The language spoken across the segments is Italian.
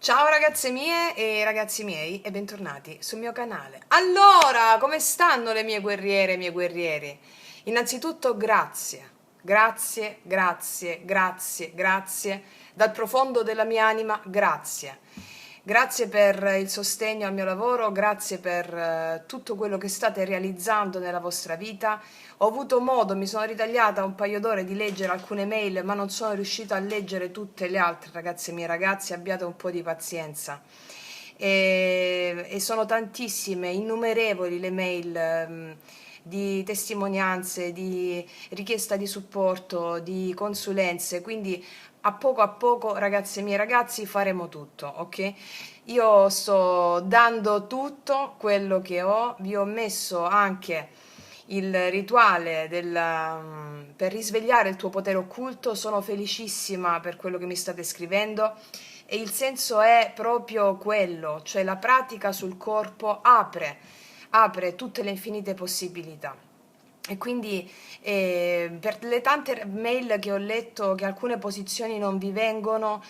Ciao ragazze mie e ragazzi miei e bentornati sul mio canale. Allora, come stanno le mie guerriere e i miei guerrieri? Innanzitutto grazie, grazie, grazie, grazie, grazie, dal profondo della mia anima, grazie. Grazie per il sostegno al mio lavoro, grazie per tutto quello che state realizzando nella vostra vita. Ho avuto modo, mi sono ritagliata un paio d'ore di leggere alcune mail, ma non sono riuscita a leggere tutte le altre, ragazze mie, ragazzi, abbiate un po' di pazienza. E sono tantissime, innumerevoli le mail di testimonianze, di richiesta di supporto, di consulenze, quindi a poco, ragazze mie, ragazzi, faremo tutto, ok? Io sto dando tutto quello che ho, vi ho messo anche il rituale per risvegliare il tuo potere occulto, sono felicissima per quello che mi state scrivendo e il senso è proprio quello, cioè la pratica sul corpo apre tutte le infinite possibilità. E quindi per le tante mail che ho letto che alcune posizioni non vi vengono,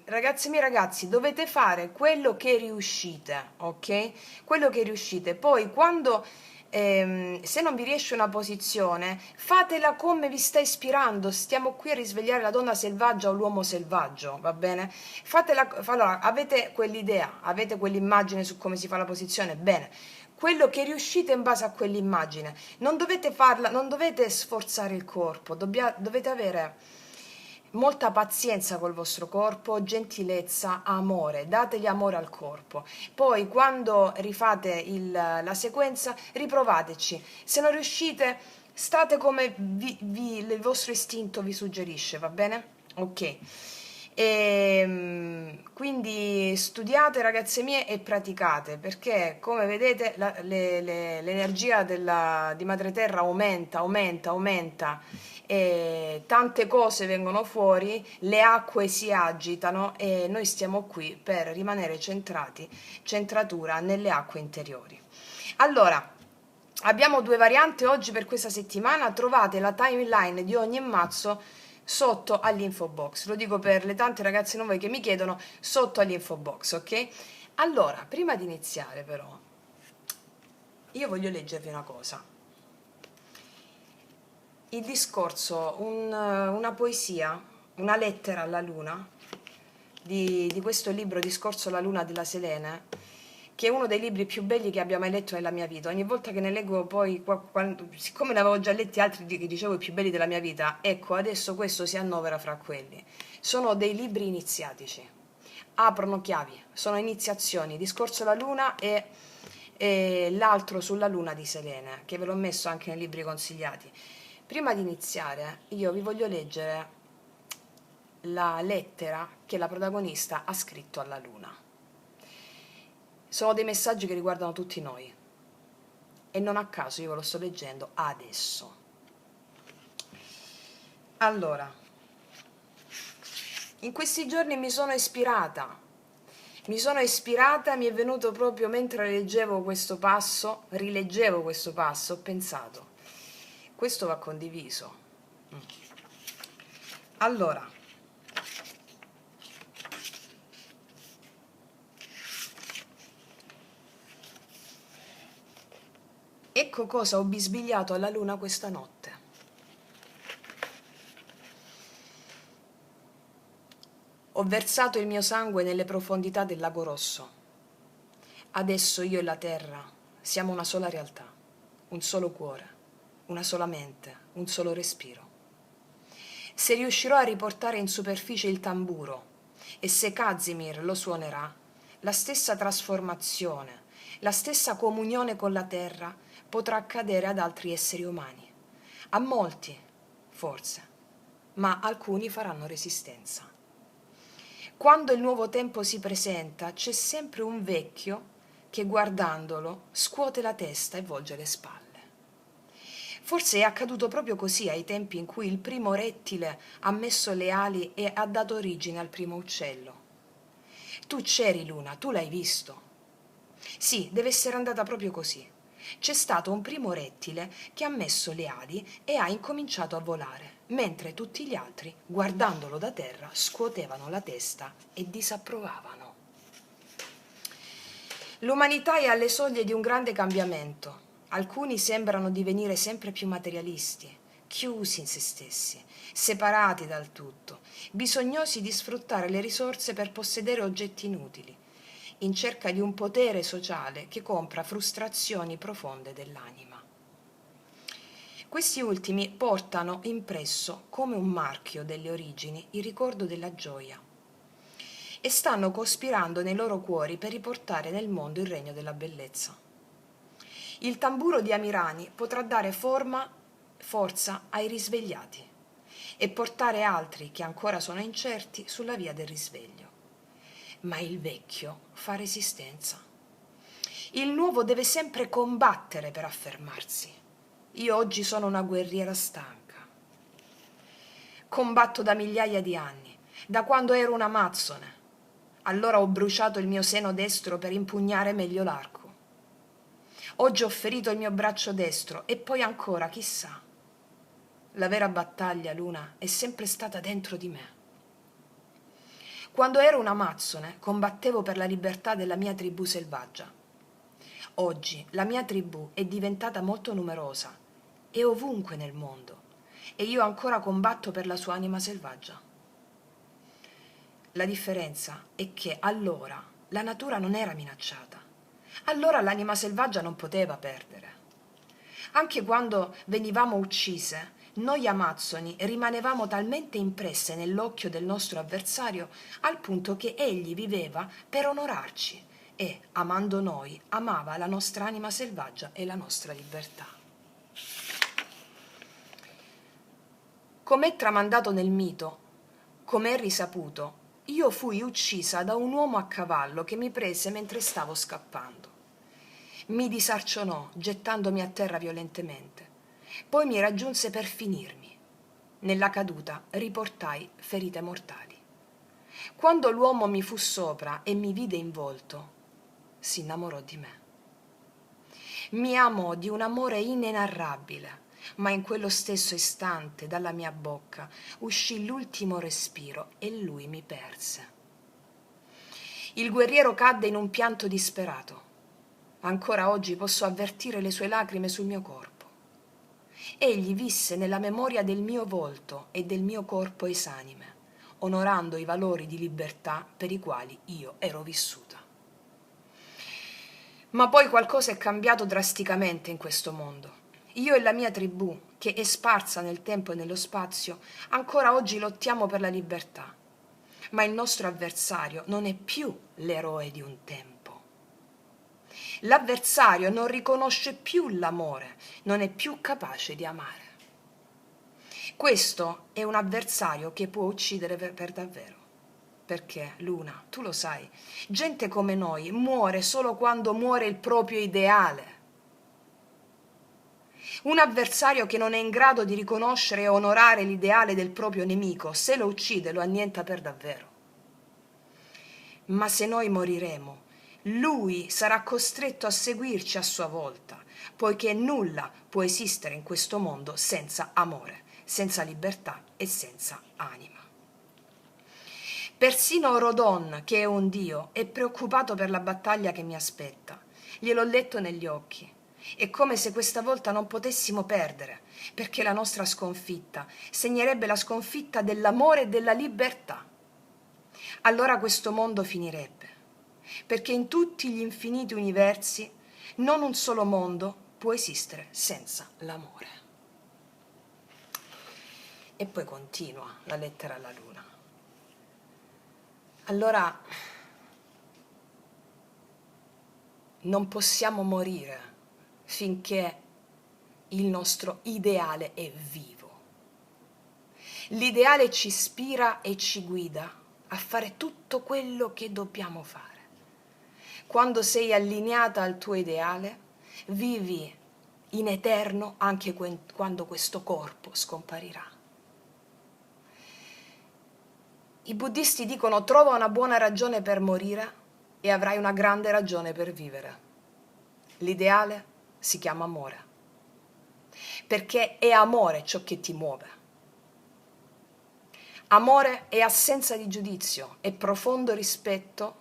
ragazzi miei ragazzi, dovete fare quello che riuscite, ok? Quello che riuscite. Poi quando se non vi riesce una posizione, fatela come vi sta ispirando. Stiamo qui a risvegliare la donna selvaggia o l'uomo selvaggio, va bene? Allora, avete quell'idea, avete quell'immagine su come si fa la posizione? Bene, quello che riuscite in base a quell'immagine. Non dovete farla, non dovete sforzare il corpo, dovete avere molta pazienza col vostro corpo, gentilezza, amore, dategli amore al corpo. Poi quando rifate la sequenza, riprovateci. Se non riuscite, state come il vostro istinto vi suggerisce, va bene? Ok. Quindi studiate ragazze mie e praticate perché come vedete l'energia di Madre Terra aumenta, aumenta, aumenta e tante cose vengono fuori, le acque si agitano e noi stiamo qui per rimanere centrati, centratura nelle acque interiori. Allora, abbiamo due varianti oggi per questa settimana, trovate la timeline di ogni mazzo sotto all'info box, lo dico per le tante ragazze nuove che mi chiedono, sotto all'info box, ok? Allora, prima di iniziare però, io voglio leggervi una cosa. Il discorso, una poesia, una lettera alla luna, di questo libro Discorso alla luna della Selene, che è uno dei libri più belli che abbia mai letto nella mia vita. Ogni volta che ne leggo poi, siccome ne avevo già letti altri che dicevo i più belli della mia vita, ecco, adesso questo si annovera fra quelli. Sono dei libri iniziatici, aprono chiavi, sono iniziazioni, Discorso alla luna e l'altro sulla luna di Selene, che ve l'ho messo anche nei libri consigliati. Prima di iniziare, io vi voglio leggere la lettera che la protagonista ha scritto alla luna. Sono dei messaggi che riguardano tutti noi e non a caso io ve lo sto leggendo adesso. Allora, in questi giorni mi sono ispirata, mi è venuto proprio mentre leggevo questo passo, rileggevo questo passo, ho pensato, questo va condiviso. Allora, ecco cosa ho bisbigliato alla luna questa notte. Ho versato il mio sangue nelle profondità del lago Rosso. Adesso io e la terra siamo una sola realtà, un solo cuore, una sola mente, un solo respiro. Se riuscirò a riportare in superficie il tamburo e se Kazimir lo suonerà, la stessa trasformazione, la stessa comunione con la terra potrà accadere ad altri esseri umani. A molti, forse, ma alcuni faranno resistenza. Quando il nuovo tempo si presenta, c'è sempre un vecchio che guardandolo scuote la testa e volge le spalle. Forse è accaduto proprio così ai tempi in cui il primo rettile ha messo le ali e ha dato origine al primo uccello. Tu c'eri, Luna, tu l'hai visto. Sì, deve essere andata proprio così. c'è stato un primo rettile che ha messo le ali e ha incominciato a volare, mentre tutti gli altri, guardandolo da terra, scuotevano la testa e disapprovavano. L'umanità è alle soglie di un grande cambiamento. Alcuni sembrano divenire sempre più materialisti, chiusi in se stessi, separati dal tutto, bisognosi di sfruttare le risorse per possedere oggetti inutili, in cerca di un potere sociale che compra frustrazioni profonde dell'anima. Questi ultimi portano impresso come un marchio delle origini il ricordo della gioia e stanno cospirando nei loro cuori per riportare nel mondo il regno della bellezza. Il tamburo di Amirani potrà dare forza ai risvegliati e portare altri che ancora sono incerti sulla via del risveglio. Ma il vecchio fa resistenza. Il nuovo deve sempre combattere per affermarsi. Io oggi sono una guerriera stanca. Combatto da migliaia di anni, da quando ero una amazzone. Allora ho bruciato il mio seno destro per impugnare meglio l'arco. Oggi ho ferito il mio braccio destro e poi ancora, chissà. La vera battaglia, Luna, è sempre stata dentro di me. Quando ero una amazzone, combattevo per la libertà della mia tribù selvaggia. Oggi la mia tribù è diventata molto numerosa e ovunque nel mondo, e io ancora combatto per la sua anima selvaggia. La differenza è che allora la natura non era minacciata. Allora l'anima selvaggia non poteva perdere. Anche quando venivamo uccise, noi amazzoni rimanevamo talmente impresse nell'occhio del nostro avversario al punto che egli viveva per onorarci e, amando noi, amava la nostra anima selvaggia e la nostra libertà. Com'è tramandato nel mito, com'è risaputo, io fui uccisa da un uomo a cavallo che mi prese mentre stavo scappando. Mi disarcionò, gettandomi a terra violentemente. Poi mi raggiunse per finirmi. Nella caduta riportai ferite mortali. Quando l'uomo mi fu sopra e mi vide in volto, si innamorò di me. Mi amò di un amore inenarrabile, ma in quello stesso istante dalla mia bocca uscì l'ultimo respiro e lui mi perse. Il guerriero cadde in un pianto disperato. Ancora oggi posso avvertire le sue lacrime sul mio corpo. Egli visse nella memoria del mio volto e del mio corpo esanime, onorando i valori di libertà per i quali io ero vissuta. Ma poi qualcosa è cambiato drasticamente in questo mondo. Io e la mia tribù, che è sparsa nel tempo e nello spazio, ancora oggi lottiamo per la libertà. Ma il nostro avversario non è più l'eroe di un tempo. L'avversario non riconosce più l'amore, non è più capace di amare. Questo è un avversario che può uccidere per davvero. Perché, Luna, tu lo sai, gente come noi muore solo quando muore il proprio ideale. Un avversario che non è in grado di riconoscere e onorare l'ideale del proprio nemico, se lo uccide, lo annienta per davvero. Ma se noi moriremo, lui sarà costretto a seguirci a sua volta, poiché nulla può esistere in questo mondo senza amore, senza libertà e senza anima. Persino Rodon, che è un dio, è preoccupato per la battaglia che mi aspetta. Gliel'ho letto negli occhi. È come se questa volta non potessimo perdere, perché la nostra sconfitta segnerebbe la sconfitta dell'amore e della libertà. Allora questo mondo finirebbe, perché in tutti gli infiniti universi non un solo mondo può esistere senza l'amore. E poi continua la lettera alla luna. Allora non possiamo morire finché il nostro ideale è vivo. L'ideale ci ispira e ci guida a fare tutto quello che dobbiamo fare. Quando sei allineata al tuo ideale, vivi in eterno anche quando questo corpo scomparirà. I buddisti dicono: trova una buona ragione per morire e avrai una grande ragione per vivere. L'ideale si chiama amore, perché è amore ciò che ti muove. Amore è assenza di giudizio, è profondo rispetto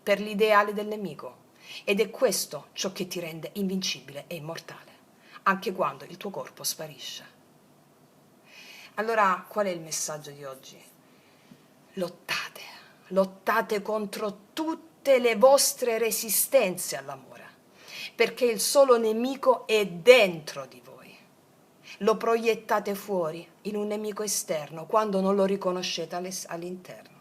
per l'ideale del nemico ed è questo ciò che ti rende invincibile e immortale, anche quando il tuo corpo sparisce. Allora, qual è il messaggio di oggi? Lottate, lottate contro tutte le vostre resistenze all'amore, perché il solo nemico è dentro di voi. Lo proiettate fuori in un nemico esterno quando non lo riconoscete all'interno.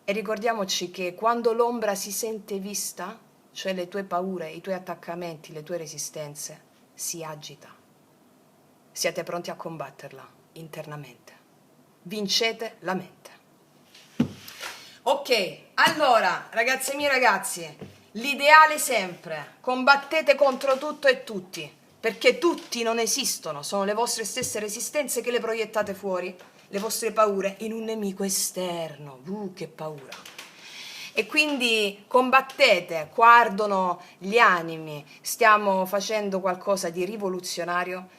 E ricordiamoci che quando l'ombra si sente vista, cioè le tue paure, i tuoi attaccamenti, le tue resistenze, si agita. Siate pronti a combatterla internamente. Vincete la mente. Ok, allora, ragazze mie ragazzi, l'ideale sempre, combattete contro tutto e tutti, perché tutti non esistono, sono le vostre stesse resistenze che le proiettate fuori, le vostre paure, in un nemico esterno. Che paura! E quindi combattete, qua ardono gli animi, stiamo facendo qualcosa di rivoluzionario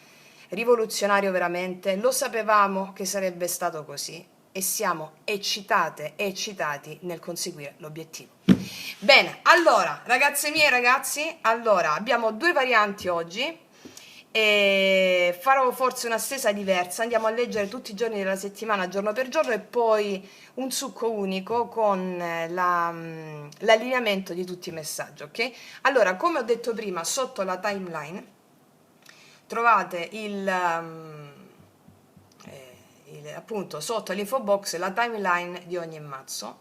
veramente, lo sapevamo che sarebbe stato così e siamo eccitate e eccitati nel conseguire l'obiettivo. Bene, allora, ragazze mie e ragazzi, allora abbiamo due varianti oggi e farò forse una stesa diversa, andiamo a leggere tutti i giorni della settimana, giorno per giorno, e poi un succo unico con l'allineamento di tutti i messaggi, ok? Allora, come ho detto prima, sotto la timeline trovate appunto sotto l'info box la timeline di ogni mazzo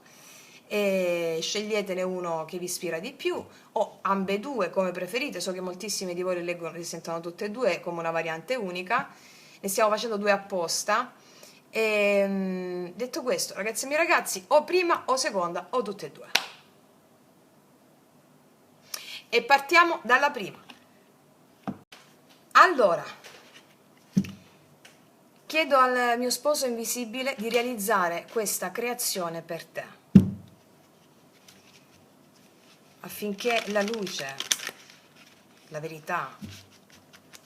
e sceglietene uno che vi ispira di più o ambedue come preferite. So che moltissimi di voi le leggono, le sentono tutte e due come una variante unica, ne stiamo facendo due apposta. E, detto questo, ragazzi e miei ragazzi, o prima o seconda o tutte e due, e partiamo dalla prima. Allora, chiedo al mio sposo invisibile di realizzare questa creazione per te, affinché la luce, la verità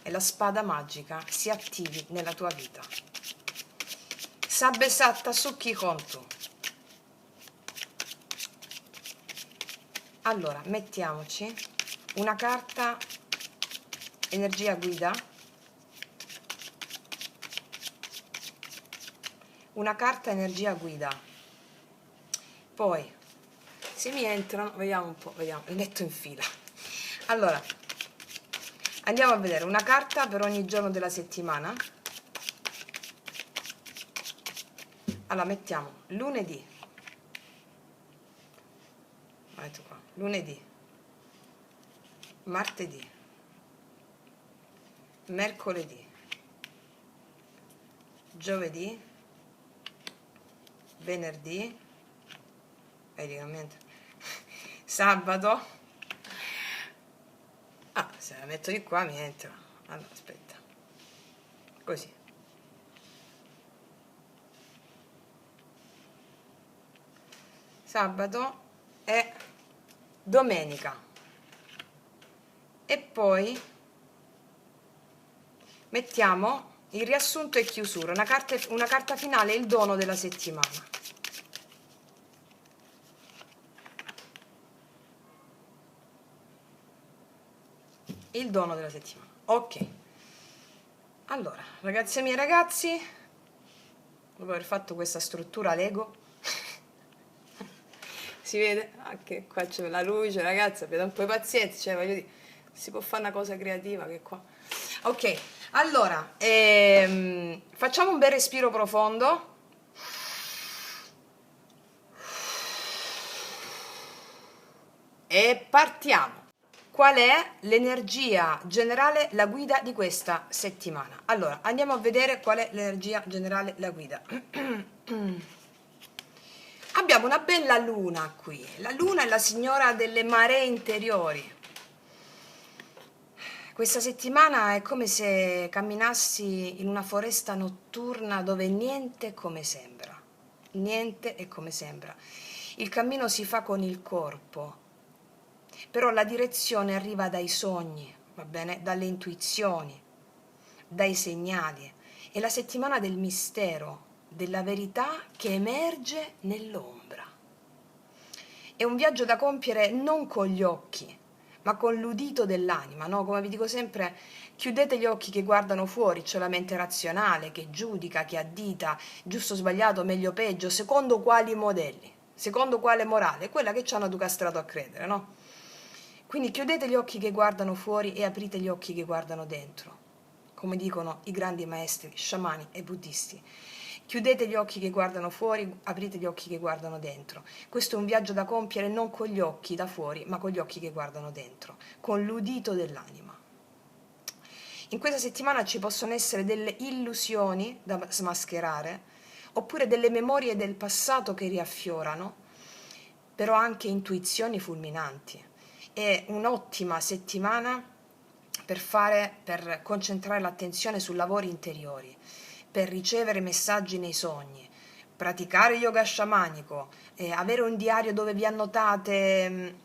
e la spada magica si attivi nella tua vita. Sabbe satta sukki kontu. Allora, mettiamoci una carta energia guida, una carta energia guida. Poi, se mi entrano, vediamo un po', vediamo, li metto in fila. Allora, andiamo a vedere una carta per ogni giorno della settimana. Allora, mettiamo lunedì. Metto qua, lunedì, martedì, mercoledì, giovedì, venerdì, sabato. Ah, se la metto di qua mi entra. Allora, aspetta. Così. Sabato e domenica. E poi mettiamo il riassunto e chiusura, una carta finale, il dono della settimana. Il dono della settimana. Ok. Allora, ragazzi e miei ragazzi, dopo aver fatto questa struttura Lego, si vede anche qua c'è la luce, ragazzi, abbiate un po' di pazienza, cioè voglio dire, si può fare una cosa creativa che qua. Ok, allora, facciamo un bel respiro profondo. E partiamo. Qual è l'energia generale, la guida di questa settimana? Allora, andiamo a vedere qual è l'energia generale, la guida. Abbiamo una bella luna qui. La luna è la signora delle maree interiori. Questa settimana è come se camminassi in una foresta notturna dove niente è come sembra. Niente è come sembra. Il cammino si fa con il corpo, però la direzione arriva dai sogni, va bene? Dalle intuizioni, dai segnali. È la settimana del mistero, della verità che emerge nell'ombra. È un viaggio da compiere non con gli occhi, ma con l'udito dell'anima, no? Come vi dico sempre, chiudete gli occhi che guardano fuori, c'è la mente razionale che giudica, che addita, giusto o sbagliato, meglio o peggio, secondo quali modelli, secondo quale morale, quella che ci hanno castrato a credere, no? Quindi chiudete gli occhi che guardano fuori e aprite gli occhi che guardano dentro, come dicono i grandi maestri sciamani e buddisti. Chiudete gli occhi che guardano fuori, aprite gli occhi che guardano dentro. Questo è un viaggio da compiere non con gli occhi da fuori, ma con gli occhi che guardano dentro, con l'udito dell'anima. In questa settimana ci possono essere delle illusioni da smascherare, oppure delle memorie del passato che riaffiorano, però anche intuizioni fulminanti. È un'ottima settimana per concentrare l'attenzione su lavori interiori, per ricevere messaggi nei sogni, praticare yoga sciamanico, avere un diario dove vi annotate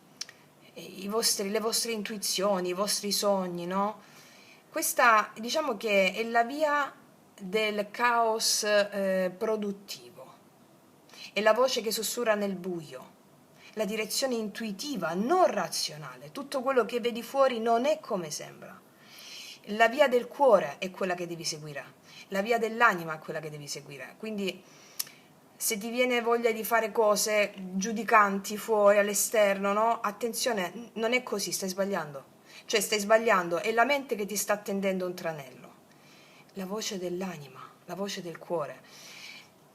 le vostre intuizioni, i vostri sogni, no? Questa diciamo che è la via del caos produttivo, è la voce che sussurra nel buio, la direzione intuitiva, non razionale. Tutto quello che vedi fuori non è come sembra. La via del cuore è quella che devi seguire, la via dell'anima è quella che devi seguire. Quindi se ti viene voglia di fare cose giudicanti fuori, all'esterno, no? Attenzione, non è così, stai sbagliando. Cioè stai sbagliando, è la mente che ti sta tendendo un tranello. La voce dell'anima, la voce del cuore.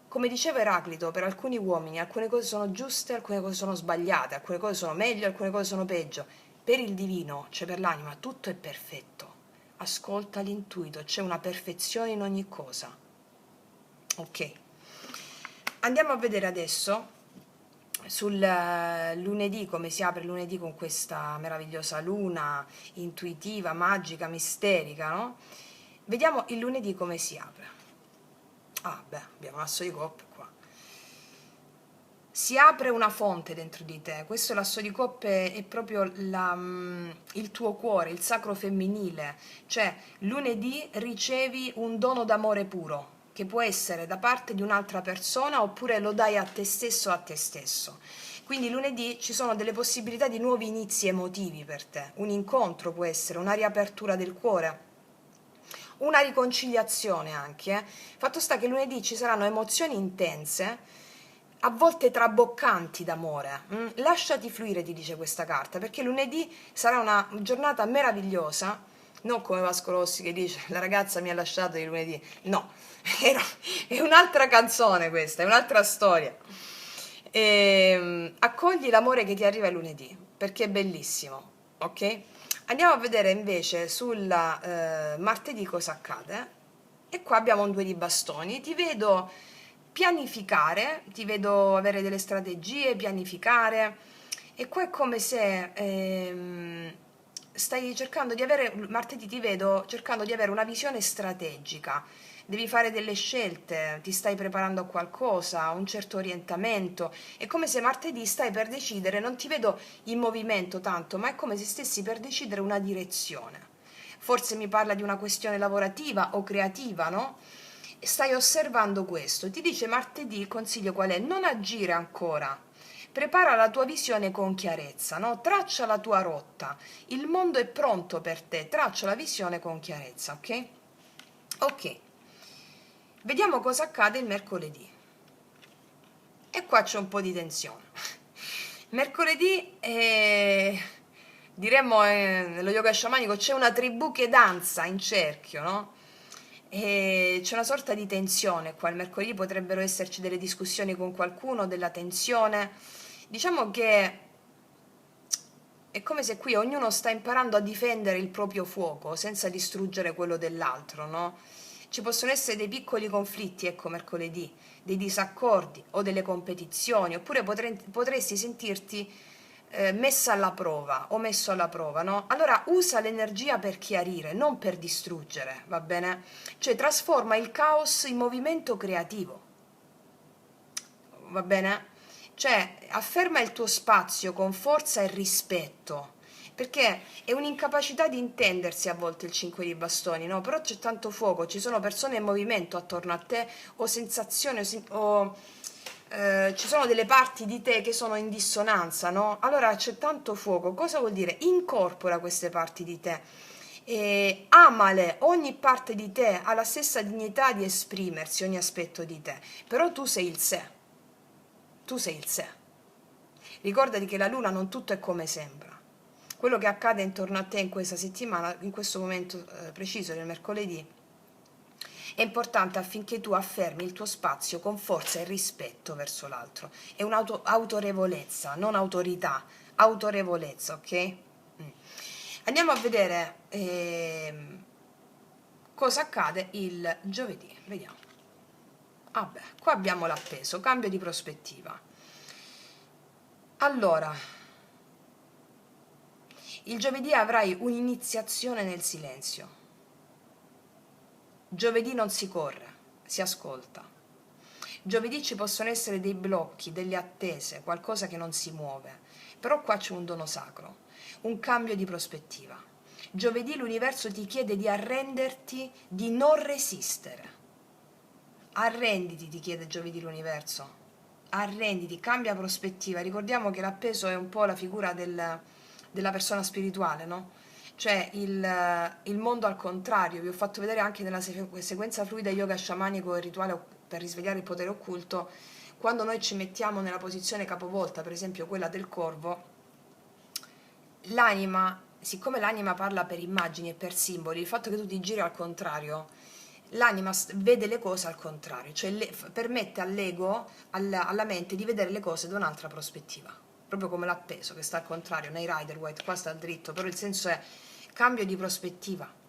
Come diceva Eraclito, per alcuni uomini alcune cose sono giuste, alcune cose sono sbagliate, alcune cose sono meglio, alcune cose sono peggio. Per il divino, cioè per l'anima, tutto è perfetto. Ascolta l'intuito, c'è una perfezione in ogni cosa. Ok. Andiamo a vedere adesso sul lunedì, come si apre lunedì con questa meravigliosa luna intuitiva, magica, misterica, no? Vediamo il lunedì come si apre. Ah, beh, abbiamo l'asso di coppe qua. Si apre una fonte dentro di te. Questo l'asso di coppe è proprio il tuo cuore, il sacro femminile. Cioè, lunedì ricevi un dono d'amore puro, che può essere da parte di un'altra persona oppure lo dai a te stesso o a te stesso. Quindi lunedì ci sono delle possibilità di nuovi inizi emotivi per te. Un incontro può essere, una riapertura del cuore, una riconciliazione anche. Fatto sta che lunedì ci saranno emozioni intense, a volte traboccanti d'amore. Lasciati fluire, ti dice questa carta, perché lunedì sarà una giornata meravigliosa, non come Vasco Rossi che dice la ragazza mi ha lasciato di lunedì. No, è un'altra canzone questa, è un'altra storia. Accogli l'amore che ti arriva il lunedì, perché è bellissimo, ok? Andiamo a vedere invece sul martedì cosa accade. E qua abbiamo un 2 di bastoni. Ti vedo pianificare, ti vedo avere delle strategie, pianificare. E qua è come se stai cercando di avere, martedì ti vedo cercando di avere una visione strategica. Devi fare delle scelte, ti stai preparando a qualcosa, a un certo orientamento. È come se martedì stai per decidere, non ti vedo in movimento tanto, ma è come se stessi per decidere una direzione. Forse mi parla di una questione lavorativa o creativa, no? Stai osservando questo. Ti dice martedì, il consiglio qual è? Non agire ancora. Prepara la tua visione con chiarezza, no? Traccia la tua rotta. Il mondo è pronto per te, traccia la visione con chiarezza, ok? Ok. Vediamo cosa accade il mercoledì. E qua c'è un po' di tensione. Mercoledì, diremmo nello yoga sciamanico, c'è una tribù che danza in cerchio, no? E c'è una sorta di tensione qua. Il mercoledì potrebbero esserci delle discussioni con qualcuno, della tensione. Diciamo che è come se qui ognuno sta imparando a difendere il proprio fuoco senza distruggere quello dell'altro, no? Ci possono essere dei piccoli conflitti, ecco, mercoledì, dei disaccordi o delle competizioni, oppure potresti sentirti messa alla prova o messo alla prova, no? Allora usa l'energia per chiarire, non per distruggere, va bene? Cioè trasforma il caos in movimento creativo, va bene? Cioè afferma il tuo spazio con forza e rispetto, perché è un'incapacità di intendersi a volte il 5 di bastoni, no? Però c'è tanto fuoco, ci sono persone in movimento attorno a te, o sensazioni, ci sono delle parti di te che sono in dissonanza, no? Allora c'è tanto fuoco, cosa vuol dire? Incorpora queste parti di te, amale, ogni parte di te ha la stessa dignità di esprimersi, ogni aspetto di te, però tu sei il sé, tu sei il sé. Ricordati che la luna non tutto è come sembra. Quello che accade intorno a te in questa settimana, in questo momento preciso del mercoledì, è importante affinché tu affermi il tuo spazio con forza e rispetto verso l'altro. È un'autorevolezza, non autorità, autorevolezza, ok? Andiamo a vedere cosa accade il giovedì. Vediamo. Vabbè, qua abbiamo l'appeso, cambio di prospettiva. Allora, il giovedì avrai un'iniziazione nel silenzio. Giovedì non si corre, si ascolta. Giovedì ci possono essere dei blocchi, delle attese, qualcosa che non si muove. Però qua c'è un dono sacro, un cambio di prospettiva. Giovedì l'universo ti chiede di arrenderti, di non resistere. Arrenditi, ti chiede giovedì l'universo. Arrenditi, cambia prospettiva. Ricordiamo che l'appeso è un po' la figura della persona spirituale, no? Cioè il mondo al contrario. Vi ho fatto vedere anche nella sequenza fluida yoga sciamanico e rituale per risvegliare il potere occulto, quando noi ci mettiamo nella posizione capovolta, per esempio quella del corvo, l'anima, siccome l'anima parla per immagini e per simboli, il fatto che tu ti giri al contrario, l'anima vede le cose al contrario, cioè permette all'ego, alla mente di vedere le cose da un'altra prospettiva, proprio come l'appeso che sta al contrario, nei Rider White qua sta dritto, però il senso è cambio di prospettiva.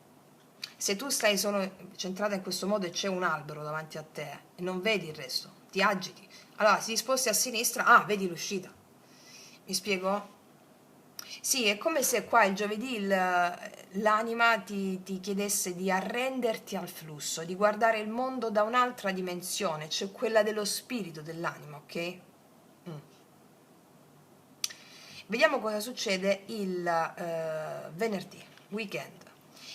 Se tu stai solo centrata in questo modo e c'è un albero davanti a te e non vedi il resto, ti agiti, allora si sposti a sinistra, vedi l'uscita. Mi spiego? Sì, è come se qua il giovedì l'anima ti chiedesse di arrenderti al flusso, di guardare il mondo da un'altra dimensione, cioè quella dello spirito dell'anima, ok? Vediamo cosa succede il venerdì, weekend.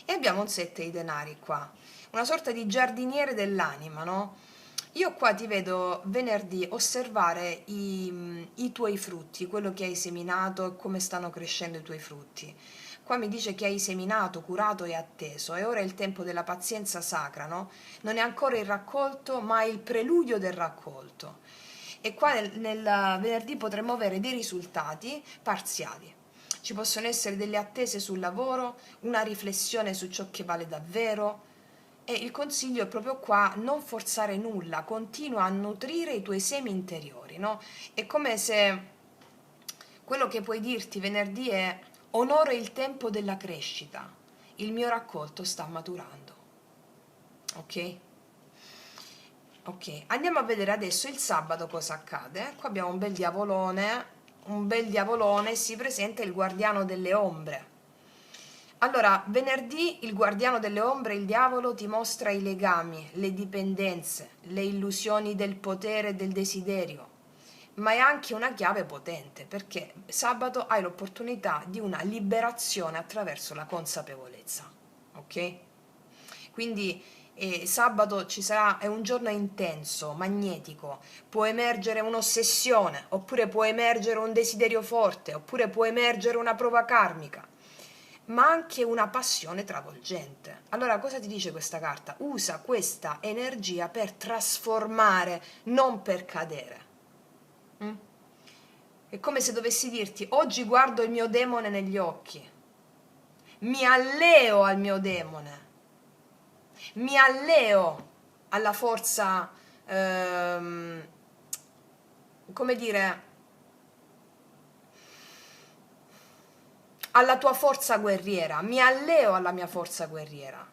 E abbiamo un 7 di denari qua, una sorta di giardiniere dell'anima, no? Io qua ti vedo venerdì osservare i tuoi frutti, quello che hai seminato e come stanno crescendo i tuoi frutti. Qua mi dice che hai seminato, curato e atteso, e ora è il tempo della pazienza sacra, no? Non è ancora il raccolto, ma è il preludio del raccolto. E qua nel venerdì potremo avere dei risultati parziali. Ci possono essere delle attese sul lavoro, una riflessione su ciò che vale davvero, e il consiglio è proprio qua: non forzare nulla, continua a nutrire i tuoi semi interiori, no? È come se quello che puoi dirti venerdì è: onoro il tempo della crescita, il mio raccolto sta maturando. Ok? Ok, andiamo a vedere adesso il sabato cosa accade. Qua abbiamo un bel diavolone, si presenta il guardiano delle ombre. Allora, venerdì il guardiano delle ombre, il diavolo, ti mostra i legami, le dipendenze, le illusioni del potere e del desiderio, ma è anche una chiave potente, perché sabato hai l'opportunità di una liberazione attraverso la consapevolezza, ok? Quindi sabato ci sarà, è un giorno intenso, magnetico, può emergere un'ossessione, oppure può emergere un desiderio forte, oppure può emergere una prova karmica, ma anche una passione travolgente. Allora cosa ti dice questa carta? Usa questa energia per trasformare, non per cadere. È come se dovessi dirti: oggi guardo il mio demone negli occhi, mi alleo al mio demone, mi alleo alla forza, come dire, alla tua forza guerriera, mi alleo alla mia forza guerriera.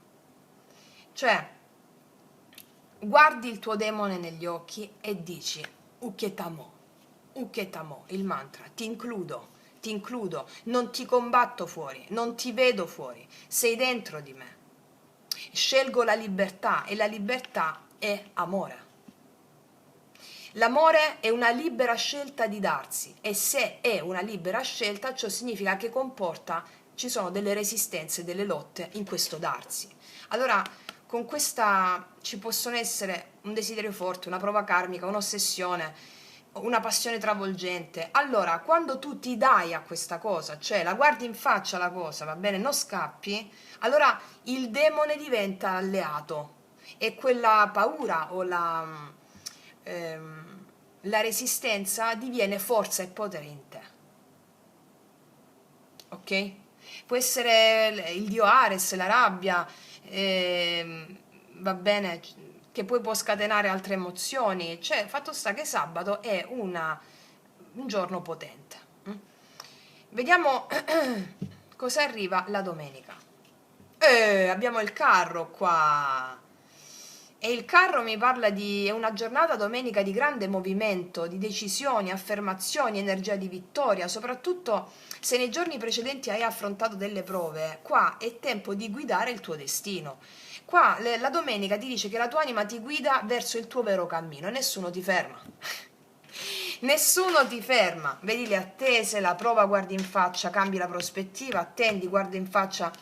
Cioè, guardi il tuo demone negli occhi e dici: Uketamo, Uketamo, il mantra, ti includo, non ti combatto fuori, non ti vedo fuori, sei dentro di me. Scelgo la libertà, e la libertà è amore. L'amore è una libera scelta di darsi, e se è una libera scelta, ciò significa che comporta, ci sono delle resistenze, delle lotte in questo darsi. Allora, con questa ci possono essere un desiderio forte, una prova karmica, un'ossessione, una passione travolgente. Allora, quando tu ti dai a questa cosa, cioè la guardi in faccia la cosa, va bene, non scappi, allora il demone diventa alleato, e quella paura o la resistenza diviene forza e potere in te. Ok? Può essere il dio Ares, la rabbia, va bene, che poi può scatenare altre emozioni. Cioè, fatto sta che sabato è un giorno potente. Vediamo cosa arriva la domenica. Abbiamo il carro qua. E il carro mi parla di è una giornata domenica di grande movimento, di decisioni, affermazioni, energia di vittoria, soprattutto se nei giorni precedenti hai affrontato delle prove. Qua è tempo di guidare il tuo destino. Qua la domenica ti dice che la tua anima ti guida verso il tuo vero cammino, nessuno ti ferma. Nessuno ti ferma, vedi le attese, la prova, guardi in faccia, cambi la prospettiva, attendi, guardi in faccia,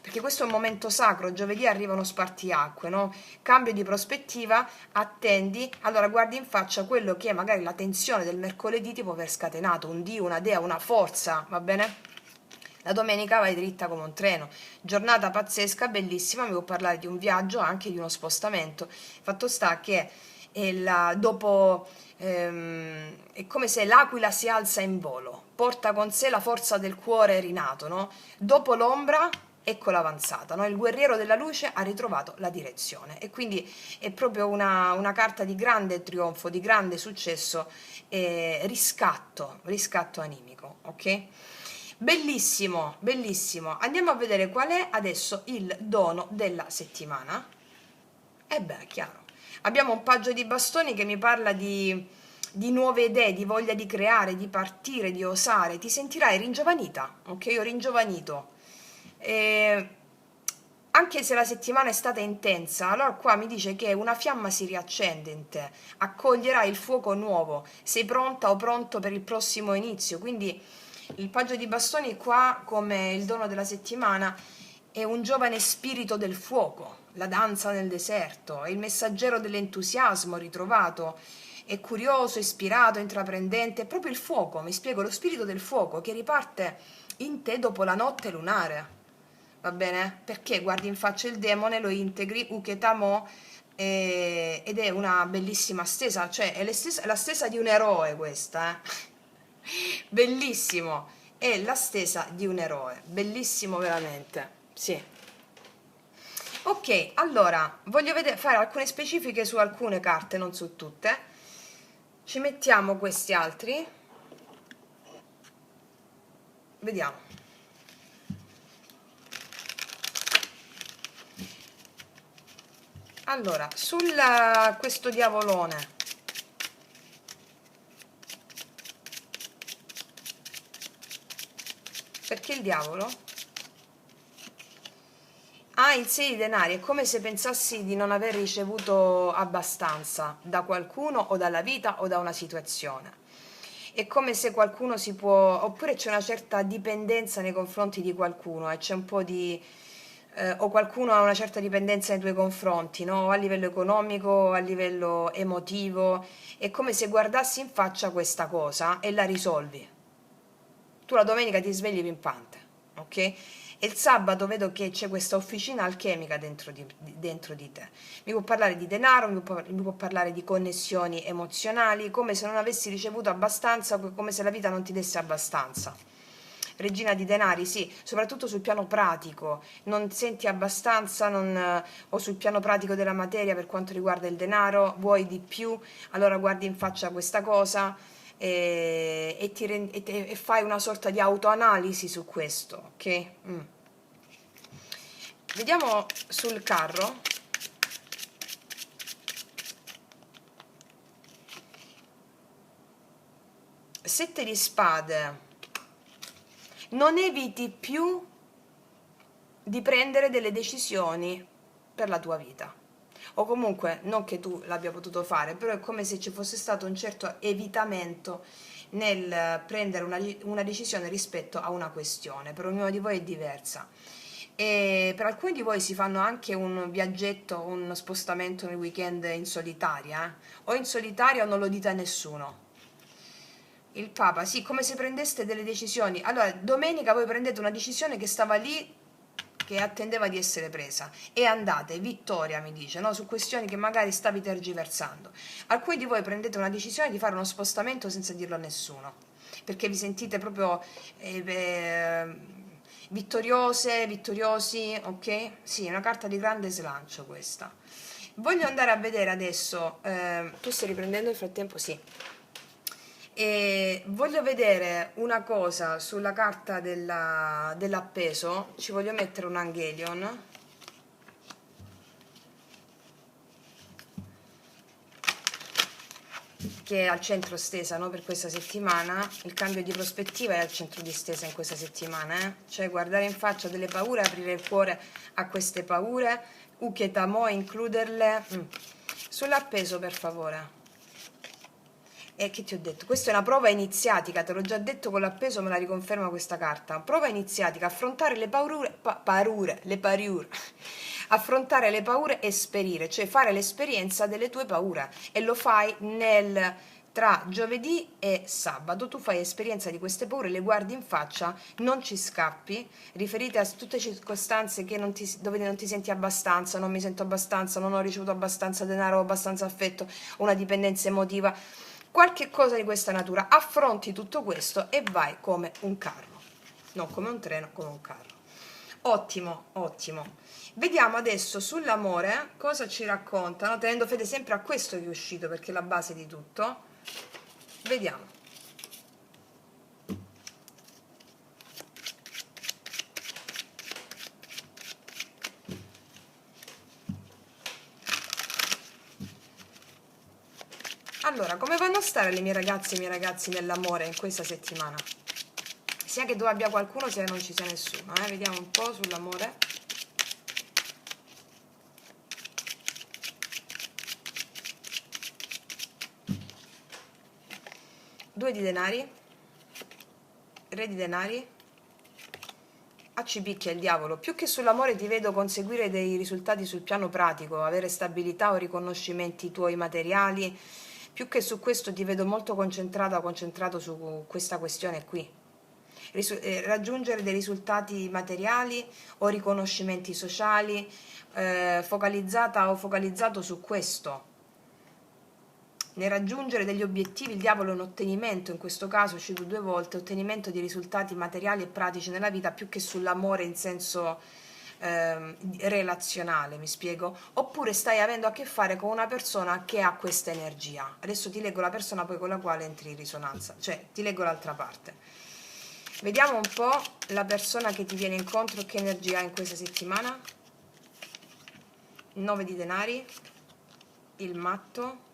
perché questo è un momento sacro, giovedì arriva uno spartiacque, no? Cambio di prospettiva, attendi, allora guardi in faccia quello che è magari la tensione del mercoledì ti può aver scatenato, un dio, una dea, una forza, va bene? La domenica vai dritta come un treno, giornata pazzesca, bellissima, mi può parlare di un viaggio, anche di uno spostamento. Fatto sta che dopo è come se l'aquila si alza in volo, porta con sé la forza del cuore rinato, no? Dopo l'ombra, ecco l'avanzata, no? Il guerriero della luce ha ritrovato la direzione, e quindi è proprio una carta di grande trionfo, di grande successo e riscatto animico, ok? Bellissimo, bellissimo. Andiamo a vedere qual è adesso il dono della settimana. E beh, è chiaro. Abbiamo un paggio di bastoni che mi parla di nuove idee, di voglia di creare, di partire, di osare. Ti sentirai ringiovanita, ok? O ringiovanito. E anche se la settimana è stata intensa, allora qua mi dice che una fiamma si riaccende in te, accoglierai il fuoco nuovo, sei pronta o pronto per il prossimo inizio, quindi il paggio di bastoni qua, come il dono della settimana, è un giovane spirito del fuoco, la danza nel deserto, è il messaggero dell'entusiasmo ritrovato, è curioso, ispirato, intraprendente, è proprio il fuoco, mi spiego, lo spirito del fuoco che riparte in te dopo la notte lunare. Va bene? Perché guardi in faccia il demone, lo integri, uketamo, ed è una bellissima stesa, cioè è la stesa di un eroe questa, eh? Bellissimo, è la stesa di un eroe, bellissimo veramente, sì. Ok, allora, voglio fare alcune specifiche su alcune carte, non su tutte. Ci mettiamo questi altri. Vediamo. Allora, questo diavolone, perché il diavolo ha il 6 di denari, è come se pensassi di non aver ricevuto abbastanza da qualcuno o dalla vita o da una situazione. È come se qualcuno si può, oppure c'è una certa dipendenza nei confronti di qualcuno, e c'è un po' di o qualcuno ha una certa dipendenza nei tuoi confronti, no? A livello economico, a livello emotivo, è come se guardassi in faccia questa cosa e la risolvi. Tu la domenica ti svegli pimpante, ok? E il sabato vedo che c'è questa officina alchemica dentro di te. Mi può parlare di denaro, mi può parlare di connessioni emozionali, come se non avessi ricevuto abbastanza, come se la vita non ti desse abbastanza. Regina di denari, sì, soprattutto sul piano pratico, non senti abbastanza, o sul piano pratico della materia per quanto riguarda il denaro, vuoi di più, allora guardi in faccia questa cosa e fai una sorta di autoanalisi su questo, ok? Vediamo sul carro. Sette di spade. Non eviti più di prendere delle decisioni per la tua vita. o comunque non che tu l'abbia potuto fare, però è come se ci fosse stato un certo evitamento nel prendere una decisione rispetto a una questione. Per ognuno di voi è diversa. E per alcuni di voi si fanno anche un viaggetto, un spostamento nel weekend in solitaria, o in solitaria o non lo dite a nessuno. Il Papa, sì, come se prendeste delle decisioni. Allora, domenica voi prendete una decisione che stava lì, che attendeva di essere presa, e andate, vittoria mi dice, no? Su questioni che magari stavi tergiversando. Alcuni di voi prendete una decisione di fare uno spostamento senza dirlo a nessuno, perché vi sentite proprio vittoriose, vittoriosi, ok? Sì, è una carta di grande slancio questa. Voglio andare a vedere adesso, tu stai riprendendo nel frattempo? Sì. E voglio vedere una cosa sulla carta dell'appeso, ci voglio mettere un Angelion, che è al centro stesa, no? Per questa settimana, il cambio di prospettiva è al centro di stesa in questa settimana, cioè guardare in faccia delle paure, aprire il cuore a queste paure, uketamo, includerle. Sull'appeso per favore. E che ti ho detto? Questa è una prova iniziatica, te l'ho già detto con l'appeso, me la riconferma questa carta. Prova iniziatica, affrontare le paure, affrontare le paure e sperire, cioè fare l'esperienza delle tue paure, e lo fai tra giovedì e sabato. Tu fai esperienza di queste paure, le guardi in faccia, non ci scappi, riferite a tutte circostanze dove non ti senti abbastanza, non mi sento abbastanza, non ho ricevuto abbastanza denaro, abbastanza affetto, una dipendenza emotiva, qualche cosa di questa natura. Affronti tutto questo e vai come un carro, non come un treno, come un carro. Ottimo, ottimo. Vediamo adesso sull'amore cosa ci raccontano, tenendo fede sempre a questo che è uscito, perché è la base di tutto. Vediamo. Allora, come vanno a stare le mie ragazze e i miei ragazzi nell'amore in questa settimana? Sia che tu abbia qualcuno, sia che non ci sia nessuno. Vediamo un po' sull'amore. Due di denari, re di denari, ci picchia il diavolo. Più che sull'amore ti vedo conseguire dei risultati sul piano pratico, avere stabilità o riconoscimenti tuoi materiali. Più che su questo ti vedo molto concentrato su questa questione qui. Raggiungere dei risultati materiali o riconoscimenti sociali, focalizzata o focalizzato su questo. Nel raggiungere degli obiettivi, il diavolo è un ottenimento, in questo caso è uscito 2 volte, ottenimento di risultati materiali e pratici nella vita, più che sull'amore in senso relazionale, mi spiego? Oppure stai avendo a che fare con una persona che ha questa energia. Adesso ti leggo la persona poi con la quale entri in risonanza, cioè ti leggo l'altra parte. Vediamo un po' la persona che ti viene incontro, che energia ha in questa settimana. 9 di denari, il matto,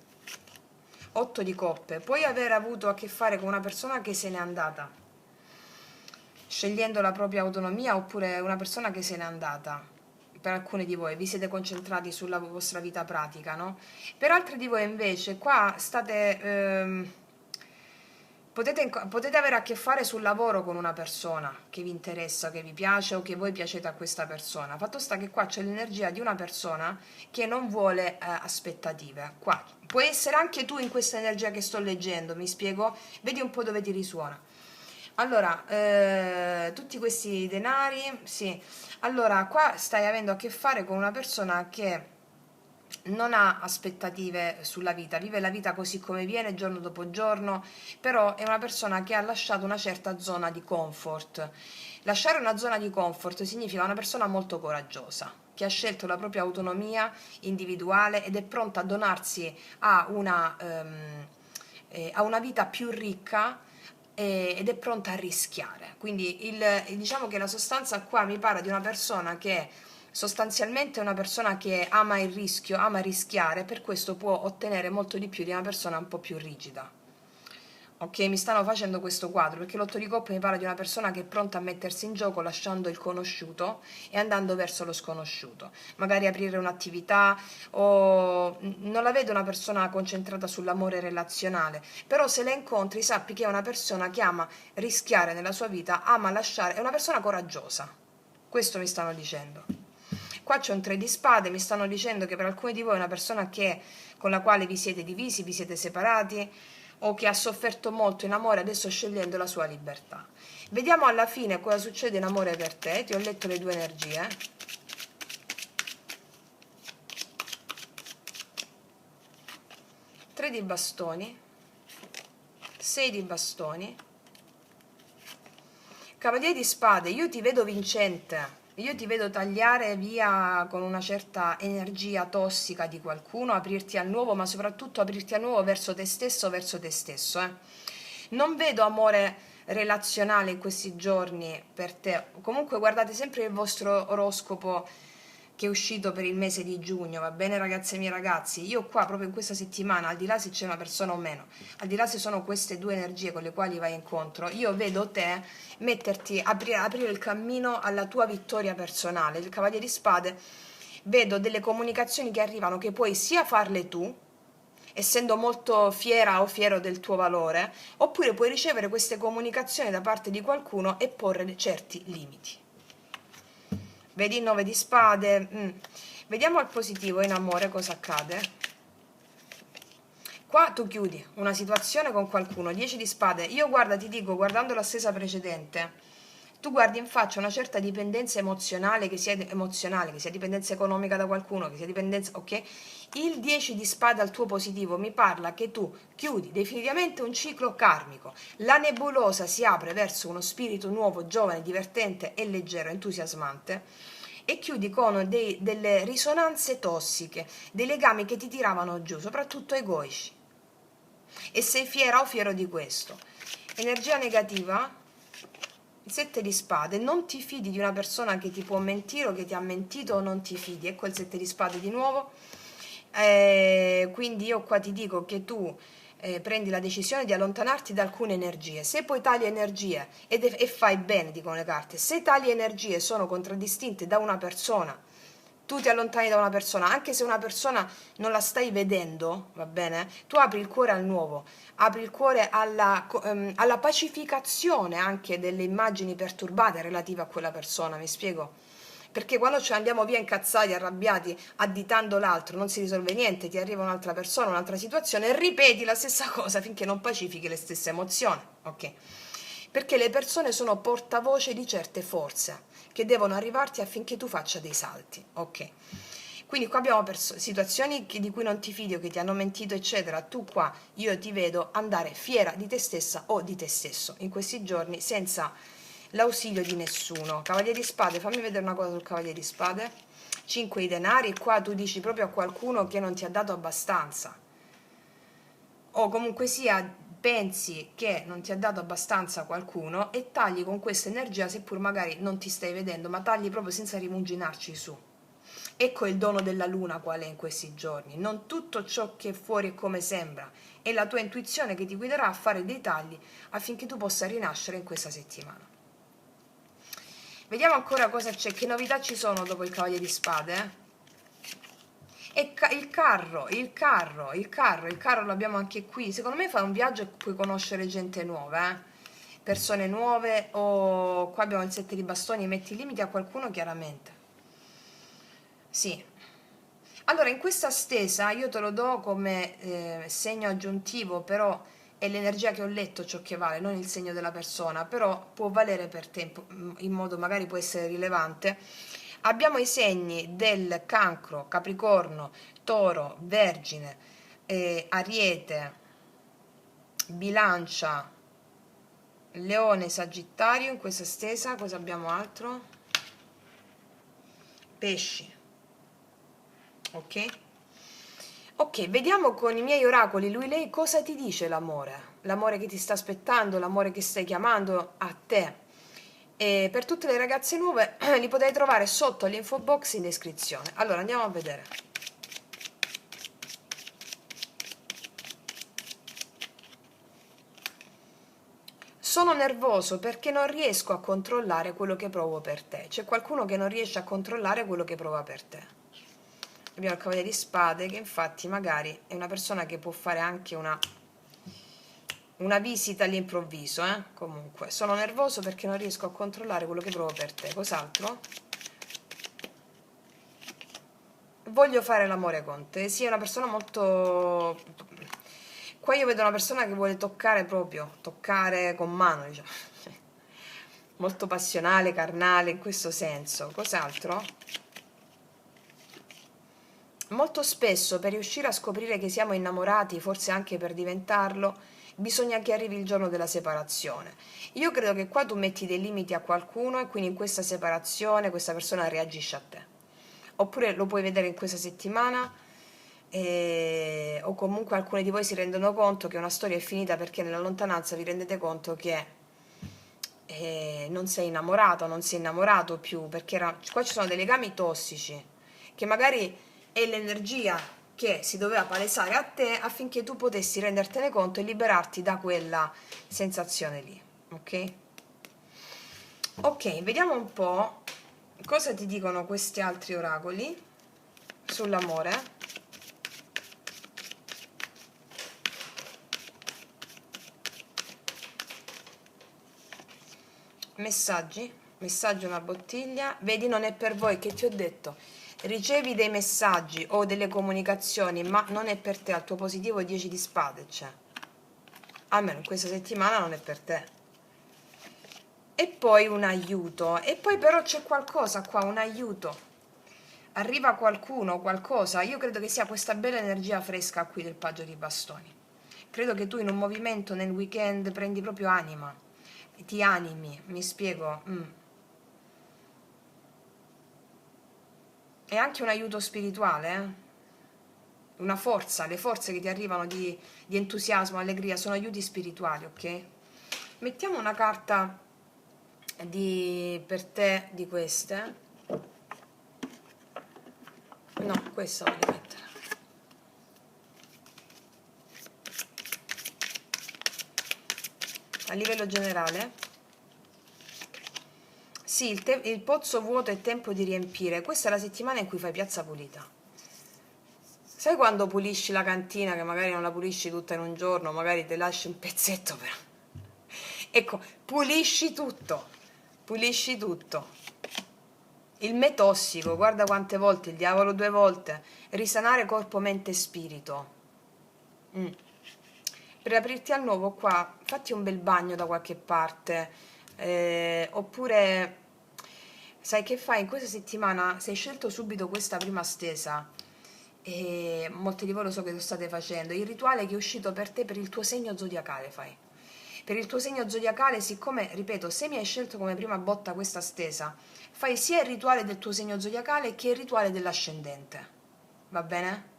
8 di coppe. Puoi aver avuto a che fare con una persona che se n'è andata, scegliendo la propria autonomia, oppure una persona che se n'è andata. Per alcuni di voi vi siete concentrati sulla vostra vita pratica, no? Per altri di voi invece qua state potete avere a che fare sul lavoro con una persona che vi interessa, che vi piace, o che voi piacete a questa persona. Fatto sta che qua c'è l'energia di una persona che non vuole aspettative. Qua puoi essere anche tu in questa energia che sto leggendo, mi spiego? Vedi un po' dove ti risuona. Allora, tutti questi denari, sì. Allora, qua stai avendo a che fare con una persona che non ha aspettative sulla vita, vive la vita così come viene, giorno dopo giorno, però è una persona che ha lasciato una certa zona di comfort. Lasciare una zona di comfort significa una persona molto coraggiosa, che ha scelto la propria autonomia individuale ed è pronta a donarsi a una vita più ricca, ed è pronta a rischiare. Quindi diciamo che la sostanza qua mi parla di una persona che sostanzialmente è una persona che ama il rischio, ama rischiare, per questo può ottenere molto di più di una persona un po' più rigida. ok? Mi stanno facendo questo quadro perché l'otto di coppe mi parla di una persona che è pronta a mettersi in gioco lasciando il conosciuto e andando verso lo sconosciuto, magari aprire un'attività o non la vedo una persona concentrata sull'amore relazionale, però se la incontri sappi che è una persona che ama rischiare nella sua vita, ama lasciare, è una persona coraggiosa, questo mi stanno dicendo. Qua c'è un 3 di spade, mi stanno dicendo che per alcuni di voi è una persona con la quale vi siete divisi, vi siete separati, o che ha sofferto molto in amore, adesso scegliendo la sua libertà. Vediamo alla fine cosa succede in amore per te. Ti ho letto le due energie. 3 di bastoni, 6 di bastoni, Cavaliere di spade. Io ti vedo vincente, io ti vedo tagliare via con una certa energia tossica di qualcuno, aprirti al nuovo, ma soprattutto aprirti al nuovo verso te stesso, verso te stesso. Non vedo amore relazionale in questi giorni per te. Comunque guardate sempre il vostro oroscopo che è uscito per il mese di giugno, va bene ragazze e miei ragazzi? Io qua proprio in questa settimana, al di là se c'è una persona o meno, al di là se sono queste due energie con le quali vai incontro, io vedo te metterti, aprire il cammino alla tua vittoria personale. Il Cavaliere di Spade, vedo delle comunicazioni che arrivano che puoi sia farle tu, essendo molto fiera o fiero del tuo valore, oppure puoi ricevere queste comunicazioni da parte di qualcuno e porre certi limiti. Vedi il 9 di spade. Vediamo al positivo in amore cosa accade. Qua tu chiudi una situazione con qualcuno, 10 di spade. Io guarda, ti dico, guardando la stesa precedente, tu guardi in faccia una certa dipendenza emozionale, che sia dipendenza economica da qualcuno, che sia dipendenza, ok? Il 10 di spade al tuo positivo mi parla che tu chiudi definitivamente un ciclo karmico. La nebulosa si apre verso uno spirito nuovo, giovane, divertente e leggero, entusiasmante, e chiudi con delle risonanze tossiche, dei legami che ti tiravano giù, soprattutto egoici. E sei fiera o fiero di questo. Energia negativa, il 7 di spade. Non ti fidi di una persona che ti può mentire o che ti ha mentito, o non ti fidi. Ecco il 7 di spade di nuovo. Quindi io qua ti dico che tu prendi la decisione di allontanarti da alcune energie. Se poi tali energie, e fai bene, dicono le carte, se tali energie sono contraddistinte da una persona, tu ti allontani da una persona, anche se una persona non la stai vedendo, va bene? Tu apri il cuore al nuovo, apri il cuore alla pacificazione anche delle immagini perturbate relative a quella persona, mi spiego? Perché quando ci andiamo via incazzati, arrabbiati, additando l'altro, non si risolve niente, ti arriva un'altra persona, un'altra situazione e ripeti la stessa cosa finché non pacifichi le stesse emozioni, ok? Perché le persone sono portavoce di certe forze che devono arrivarti affinché tu faccia dei salti, ok? Quindi qua abbiamo situazioni di cui non ti fidi o che ti hanno mentito, eccetera. Tu qua, io ti vedo andare fiera di te stessa o di te stesso in questi giorni senza l'ausilio di nessuno. Cavaliere di spade, fammi vedere una cosa sul Cavaliere di spade. 5 di denari, qua tu dici proprio a qualcuno che non ti ha dato abbastanza, o comunque sia pensi che non ti ha dato abbastanza qualcuno e tagli con questa energia, seppur magari non ti stai vedendo, ma tagli proprio senza rimuginarci su. Ecco il dono della luna qual è in questi giorni. Non tutto ciò che è fuori è come sembra, è la tua intuizione che ti guiderà a fare dei tagli affinché tu possa rinascere in questa settimana. Vediamo ancora cosa c'è, che novità ci sono dopo il Cavaliere di Spade. E il carro l'abbiamo anche qui. Secondo me fai un viaggio e puoi conoscere gente nuova, persone nuove, o qua abbiamo il 7 di bastoni, metti limiti a qualcuno chiaramente. Sì. Allora, in questa stesa io te lo do come segno aggiuntivo, però è l'energia che ho letto ciò che vale, non il segno della persona, però può valere per te in modo magari può essere rilevante. Abbiamo i segni del Cancro, Capricorno, Toro, Vergine, Ariete, Bilancia, Leone, Sagittario in questa stesa. Cosa abbiamo altro? Pesci. Ok? Ok, vediamo con i miei oracoli, lui, lei, cosa ti dice l'amore? L'amore che ti sta aspettando, l'amore che stai chiamando a te. E per tutte le ragazze nuove li potete trovare sotto all'info box in descrizione. Allora andiamo a vedere. sono nervoso perché non riesco a controllare quello che provo per te. C'è qualcuno che non riesce a controllare quello che prova per te. Abbiamo il Cavaliere di Spade, che infatti magari è una persona che può fare anche una visita all'improvviso, comunque. Sono nervoso perché non riesco a controllare quello che provo per te. Cos'altro? Voglio fare l'amore con te. Sì, è una persona molto... Qua io vedo una persona che vuole toccare proprio, toccare con mano, diciamo. Molto passionale, carnale, in questo senso. Cos'altro? Molto spesso per riuscire a scoprire che siamo innamorati, forse anche per diventarlo, bisogna che arrivi il giorno della separazione. Io credo che qua tu metti dei limiti a qualcuno e quindi in questa separazione questa persona reagisce a te. Oppure lo puoi vedere in questa settimana o comunque alcuni di voi si rendono conto che una storia è finita perché nella lontananza vi rendete conto che non sei innamorato, non sei innamorato più, perché qua ci sono dei legami tossici che magari è l'energia che si doveva palesare a te affinché tu potessi rendertene conto e liberarti da quella sensazione lì, ok? Ok, vediamo un po' cosa ti dicono questi altri oracoli sull'amore. Messaggi una bottiglia. Vedi, non è per voi, che ti ho detto. Ricevi dei messaggi o delle comunicazioni, ma non è per te. Al tuo positivo 10 di spade c'è. Almeno in questa settimana non è per te. E poi un aiuto. E poi però c'è qualcosa qua, un aiuto. Arriva qualcuno, qualcosa. Io credo che sia questa bella energia fresca qui del paggio di bastoni. Credo che tu in un movimento nel weekend prendi proprio anima. Ti animi, mi spiego. È anche un aiuto spirituale, una forza, le forze che ti arrivano di entusiasmo, allegria, sono aiuti spirituali, ok? Mettiamo una carta per te di queste. No, questa voglio mettere. A livello generale. Sì, il pozzo vuoto è tempo di riempire. Questa è la settimana in cui fai piazza pulita. Sai quando pulisci la cantina, che magari non la pulisci tutta in un giorno, magari te lasci un pezzetto però. Ecco, pulisci tutto. Pulisci tutto. Il me tossico, guarda quante volte, il diavolo 2 volte. Risanare corpo, mente e spirito. Per aprirti al nuovo qua, fatti un bel bagno da qualche parte. Oppure, sai che fai? In questa settimana sei scelto subito questa prima stesa. E molti di voi lo so che lo state facendo. Il rituale che è uscito per te per il tuo segno zodiacale fai. Per il tuo segno zodiacale, siccome, ripeto, se mi hai scelto come prima botta questa stesa, fai sia il rituale del tuo segno zodiacale che il rituale dell'ascendente. Va bene?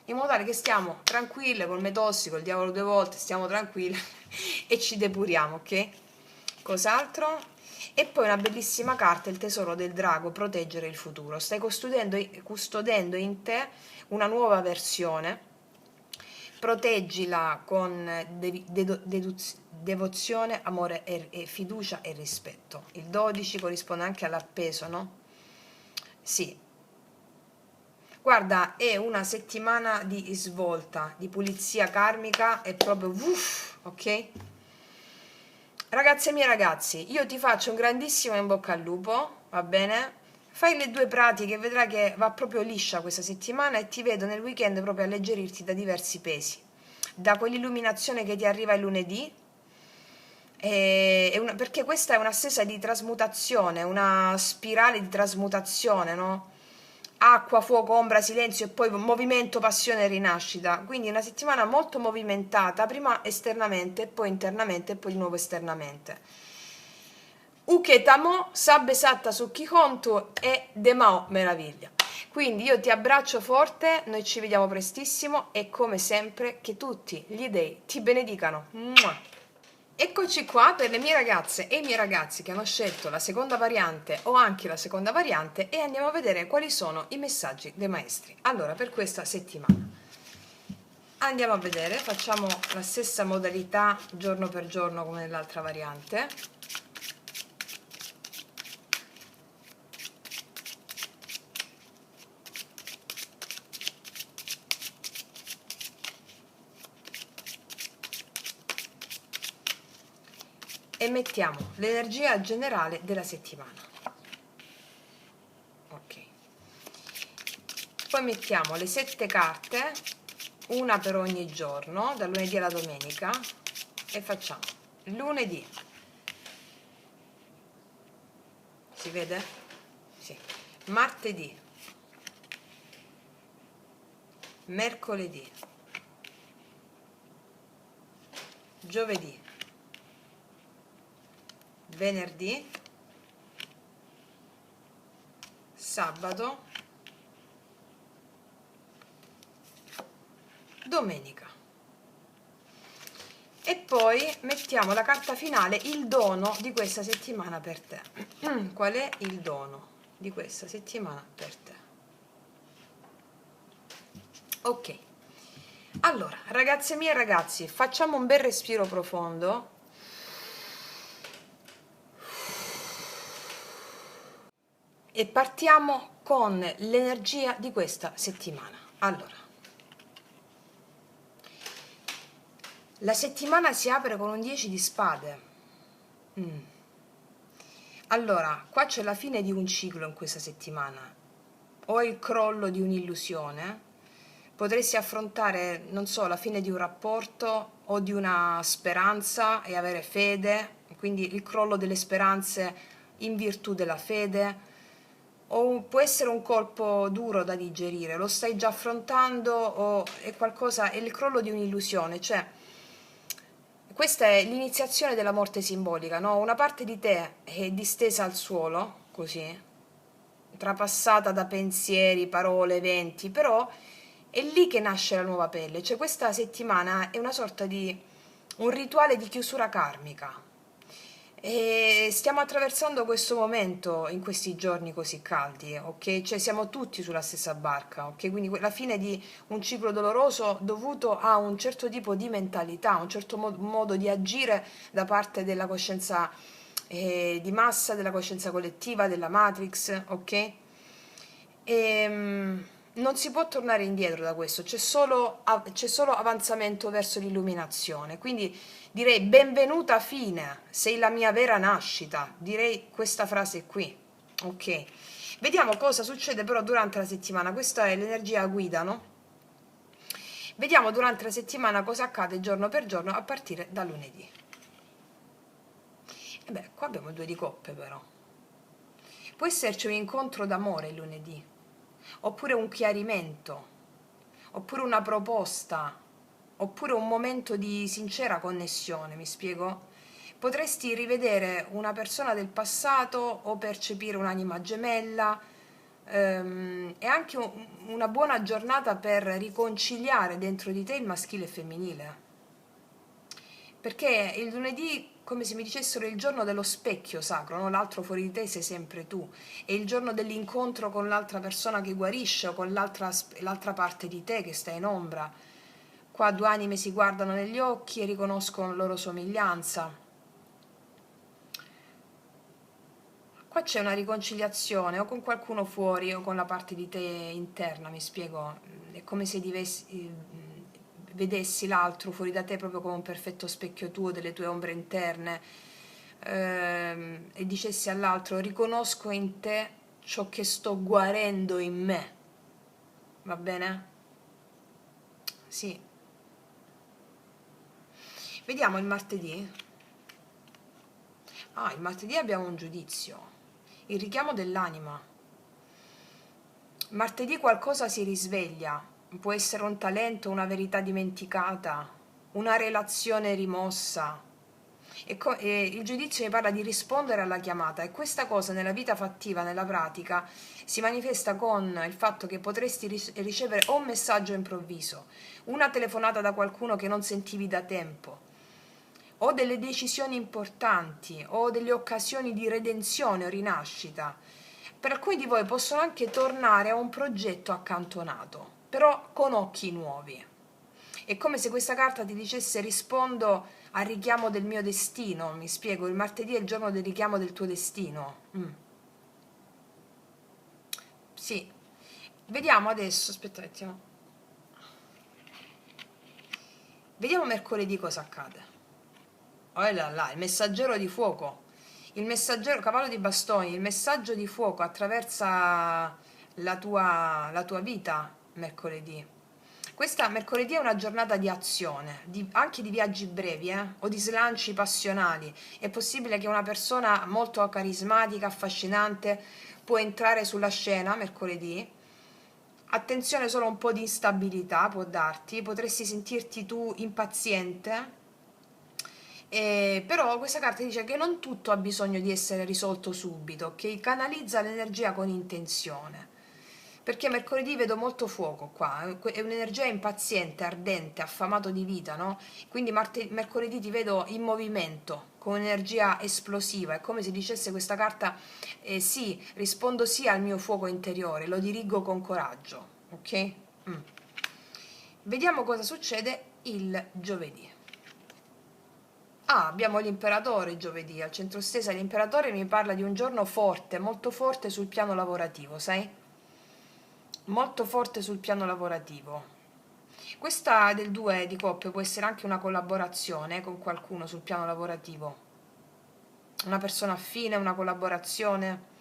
In modo tale che stiamo tranquille col me tossico, il diavolo 2 volte, stiamo tranquille e ci depuriamo, ok? Cos'altro? E poi una bellissima carta, il tesoro del drago, proteggere il futuro. Stai custodendo in te una nuova versione. Proteggila con devozione, amore e fiducia e rispetto. Il 12 corrisponde anche all'appeso, no? Sì. Guarda, è una settimana di svolta, di pulizia karmica, è proprio uff, ok? Ragazze e miei ragazzi, io ti faccio un grandissimo in bocca al lupo, va bene? Fai le 2 pratiche, vedrai che va proprio liscia questa settimana e ti vedo nel weekend proprio alleggerirti da diversi pesi. Da quell'illuminazione che ti arriva il lunedì, perché questa è una stesa di trasmutazione, una spirale di trasmutazione, no? Acqua, fuoco, ombra, silenzio e poi movimento, passione e rinascita. Quindi una settimana molto movimentata, prima esternamente, poi internamente e poi di nuovo esternamente. Uketamo, sabbe satta su chi conto e demao meraviglia. Quindi io ti abbraccio forte, noi ci vediamo prestissimo e come sempre che tutti gli dei ti benedicano. Mua. Eccoci qua per le mie ragazze e i miei ragazzi che hanno scelto la seconda variante o anche la seconda variante e andiamo a vedere quali sono i messaggi dei maestri. Allora, per questa settimana. Andiamo a vedere, facciamo la stessa modalità giorno per giorno come nell'altra variante. E mettiamo l'energia generale della settimana. Ok. Poi mettiamo le 7 carte, una per ogni giorno, dal lunedì alla domenica, e facciamo lunedì. Si vede? Sì. Martedì, mercoledì, giovedì, venerdì, sabato, domenica. E poi mettiamo la carta finale, il dono di questa settimana per te. Qual è il dono di questa settimana per te? Ok. Allora, ragazze mie e ragazzi, facciamo un bel respiro profondo. E partiamo con l'energia di questa settimana. Allora, la settimana si apre con un 10 di spade. Allora, qua c'è la fine di un ciclo in questa settimana, o il crollo di un'illusione. Potresti affrontare, non so, la fine di un rapporto o di una speranza e avere fede, quindi il crollo delle speranze in virtù della fede. O può essere un colpo duro da digerire, lo stai già affrontando o è qualcosa, è il crollo di un'illusione, cioè questa è l'iniziazione della morte simbolica, no? Una parte di te è distesa al suolo, così, trapassata da pensieri, parole, eventi, però è lì che nasce la nuova pelle, cioè questa settimana è una sorta di un rituale di chiusura karmica. E stiamo attraversando questo momento in questi giorni così caldi, ok? Cioè siamo tutti sulla stessa barca, ok? Quindi la fine di un ciclo doloroso dovuto a un certo tipo di mentalità, un certo modo di agire da parte della coscienza di massa, della coscienza collettiva, della Matrix, ok? Non si può tornare indietro da questo, c'è solo avanzamento verso l'illuminazione. Quindi direi benvenuta fine, sei la mia vera nascita. Direi questa frase qui. Ok. Vediamo cosa succede però durante la settimana. Questa è l'energia guida, no? Vediamo durante la settimana cosa accade giorno per giorno a partire da lunedì. E beh, qua abbiamo il 2 di coppe però. Può esserci un incontro d'amore il lunedì, oppure un chiarimento, oppure una proposta, oppure un momento di sincera connessione, mi spiego? Potresti rivedere una persona del passato o percepire un'anima gemella, è anche una buona giornata per riconciliare dentro di te il maschile e il femminile. Perché il lunedì, come se mi dicessero, è il giorno dello specchio sacro, no? L'altro fuori di te sei sempre tu. È il giorno dell'incontro con l'altra persona che guarisce o con l'altra parte di te che sta in ombra. Qua due anime si guardano negli occhi e riconoscono la loro somiglianza. Qua c'è una riconciliazione o con qualcuno fuori o con la parte di te interna, mi spiego. È come se vedessi l'altro fuori da te proprio come un perfetto specchio tuo, delle tue ombre interne, e dicessi all'altro: riconosco in te ciò che sto guarendo in me. Va bene? Sì. Vediamo il martedì. Ah, il martedì abbiamo un giudizio, il richiamo dell'anima. Martedì qualcosa si risveglia, può essere un talento, una verità dimenticata, una relazione rimossa. E il giudizio mi parla di rispondere alla chiamata, e questa cosa nella vita fattiva, nella pratica, si manifesta con il fatto che potresti ricevere o un messaggio improvviso, una telefonata da qualcuno che non sentivi da tempo, o delle decisioni importanti, o delle occasioni di redenzione o rinascita. Per alcuni di voi possono anche tornare a un progetto accantonato, però con occhi nuovi. È come se questa carta ti dicesse rispondo al richiamo del mio destino, mi spiego, il martedì è il giorno del richiamo del tuo destino. Sì, vediamo adesso, aspetta un attimo, vediamo mercoledì cosa accade. Oh là là, il messaggero di fuoco, il messaggero, cavallo di bastoni, il messaggio di fuoco attraversa la tua vita mercoledì. Questa mercoledì è una giornata di azione, anche di viaggi brevi, o di slanci passionali. È possibile che una persona molto carismatica, affascinante, può entrare sulla scena mercoledì. Attenzione, solo un po' di instabilità può darti, potresti sentirti tu impaziente, però questa carta dice che non tutto ha bisogno di essere risolto subito, che canalizza l'energia con intenzione. Perché mercoledì vedo molto fuoco qua, è un'energia impaziente, ardente, affamato di vita, no? Quindi mercoledì ti vedo in movimento, con energia esplosiva, è come se dicesse questa carta, sì, rispondo sì al mio fuoco interiore, lo dirigo con coraggio, ok? Vediamo cosa succede il giovedì. Ah, abbiamo l'imperatore giovedì, al centro stesa l'imperatore mi parla di un giorno forte, molto forte sul piano lavorativo, sai? Molto forte sul piano lavorativo. Questa del 2 di coppie può essere anche una collaborazione con qualcuno sul piano lavorativo, una persona affine, una collaborazione.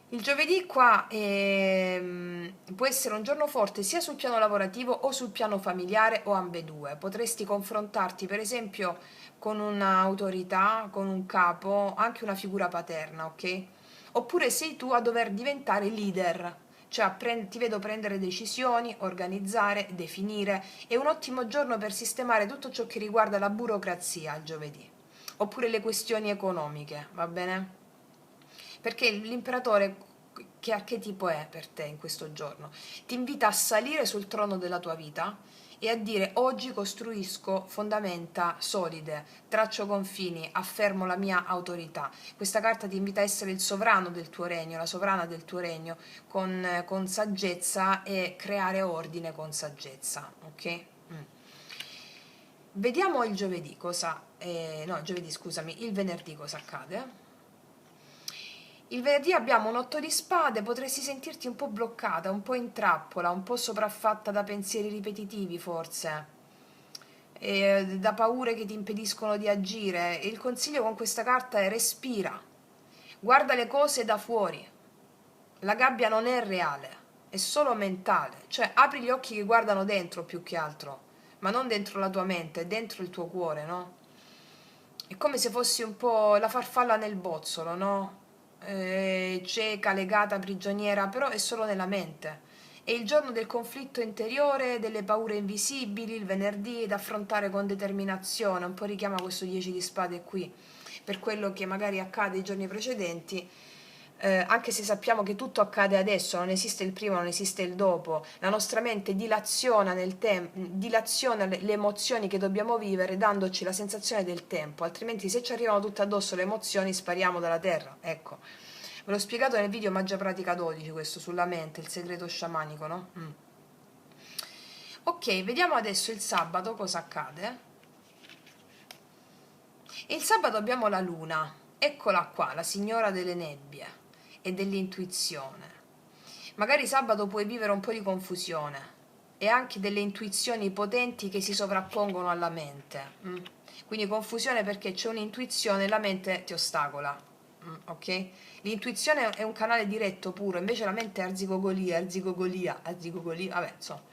Il giovedì qua può essere un giorno forte sia sul piano lavorativo o sul piano familiare o ambedue. Potresti confrontarti per esempio con un'autorità, con un capo, anche una figura paterna, ok? Oppure sei tu a dover diventare leader, cioè ti vedo prendere decisioni, organizzare, definire. È un ottimo giorno per sistemare tutto ciò che riguarda la burocrazia il giovedì, oppure le questioni economiche, va bene? Perché l'imperatore, che archetipo è per te in questo giorno? Ti invita a salire sul trono della tua vita e a dire oggi costruisco fondamenta solide, traccio confini, affermo la mia autorità. Questa carta ti invita a essere il sovrano del tuo regno, la sovrana del tuo regno, con saggezza, e creare ordine con saggezza, ok? Vediamo il giovedì cosa, no, giovedì scusami, il venerdì cosa accade. Il venerdì abbiamo un 8 di spade, potresti sentirti un po' bloccata, un po' in trappola, un po' sopraffatta da pensieri ripetitivi forse, da paure che ti impediscono di agire. Il consiglio con questa carta è respira, guarda le cose da fuori, la gabbia non è reale, è solo mentale, cioè apri gli occhi che guardano dentro più che altro, ma non dentro la tua mente, è dentro il tuo cuore, no? È come se fossi un po' la farfalla nel bozzolo, no? Cieca, legata, prigioniera, però è solo nella mente. È il giorno del conflitto interiore, delle paure invisibili, il venerdì, da affrontare con determinazione. Un po' richiama questo 10 di spade qui, per quello che magari accade i giorni precedenti, anche se sappiamo che tutto accade adesso, non esiste il prima, non esiste il dopo, la nostra mente dilaziona nel tempo, dilaziona le emozioni che dobbiamo vivere dandoci la sensazione del tempo, altrimenti se ci arrivano tutte addosso le emozioni spariamo dalla terra, ecco. Ve l'ho spiegato nel video Magia Pratica 12 questo, sulla mente, il segreto sciamanico, no? Ok, vediamo adesso il sabato cosa accade. E il sabato abbiamo la luna, eccola qua, la signora delle nebbie e dell'intuizione. Magari sabato puoi vivere un po' di confusione e anche delle intuizioni potenti che si sovrappongono alla mente. Quindi confusione perché c'è un'intuizione e la mente ti ostacola. Ok? L'intuizione è un canale diretto puro, invece la mente è arzigogolia, arzigogolia, arzigogolia, vabbè, insomma.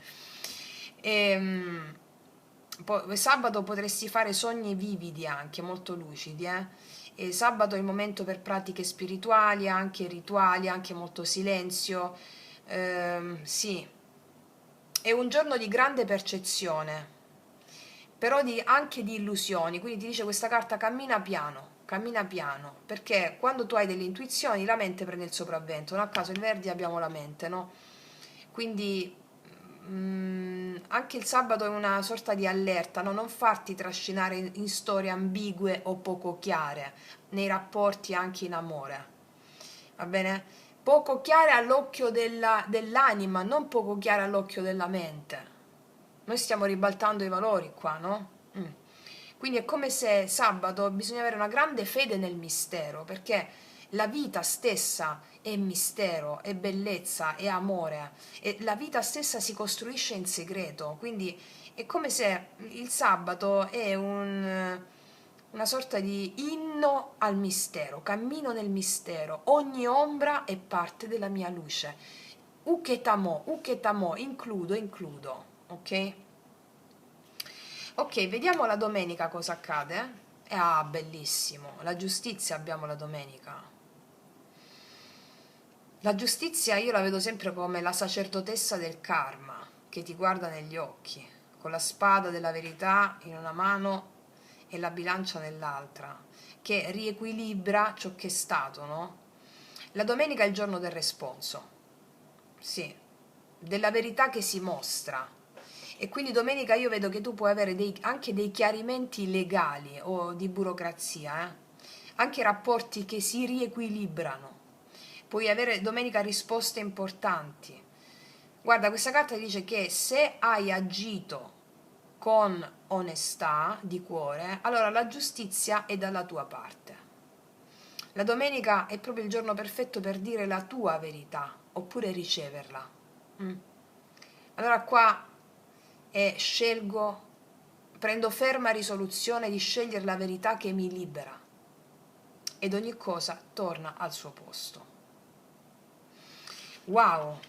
Sabato potresti fare sogni vividi anche, molto lucidi, E sabato è il momento per pratiche spirituali, anche rituali, anche molto silenzio. Sì, è un giorno di grande percezione, però anche di illusioni. Quindi ti dice questa carta cammina piano, perché quando tu hai delle intuizioni la mente prende il sopravvento. Non a caso il venerdì abbiamo la mente, no? Quindi anche il sabato è una sorta di allerta, no? Non farti trascinare in storie ambigue o poco chiare, nei rapporti anche in amore, va bene? Poco chiare all'occhio dell'anima, non poco chiare all'occhio della mente, Noi stiamo ribaltando i valori qua, no? Quindi è come se sabato bisogna avere una grande fede nel mistero, perché la vita stessa è mistero, è bellezza, è amore, e la vita stessa si costruisce in segreto, quindi è come se il sabato è una sorta di inno al mistero, cammino nel mistero, ogni ombra è parte della mia luce. Uketamo, includo, ok? Ok, vediamo la domenica cosa accade. Ah, bellissimo, la giustizia abbiamo la domenica. La giustizia io la vedo sempre come la sacerdotessa del karma, che ti guarda negli occhi, con la spada della verità in una mano e la bilancia nell'altra, che riequilibra ciò che è stato, no? La domenica è il giorno del responso, sì, della verità che si mostra. E quindi domenica io vedo che tu puoi avere anche dei chiarimenti legali o di burocrazia, anche rapporti che si riequilibrano. Puoi avere domenica risposte importanti. Guarda, questa carta dice che se hai agito con onestà di cuore, allora la giustizia è dalla tua parte. La domenica è proprio il giorno perfetto per dire la tua verità, oppure riceverla. Allora qua prendo ferma risoluzione di scegliere la verità che mi libera ed ogni cosa torna al suo posto. Wow,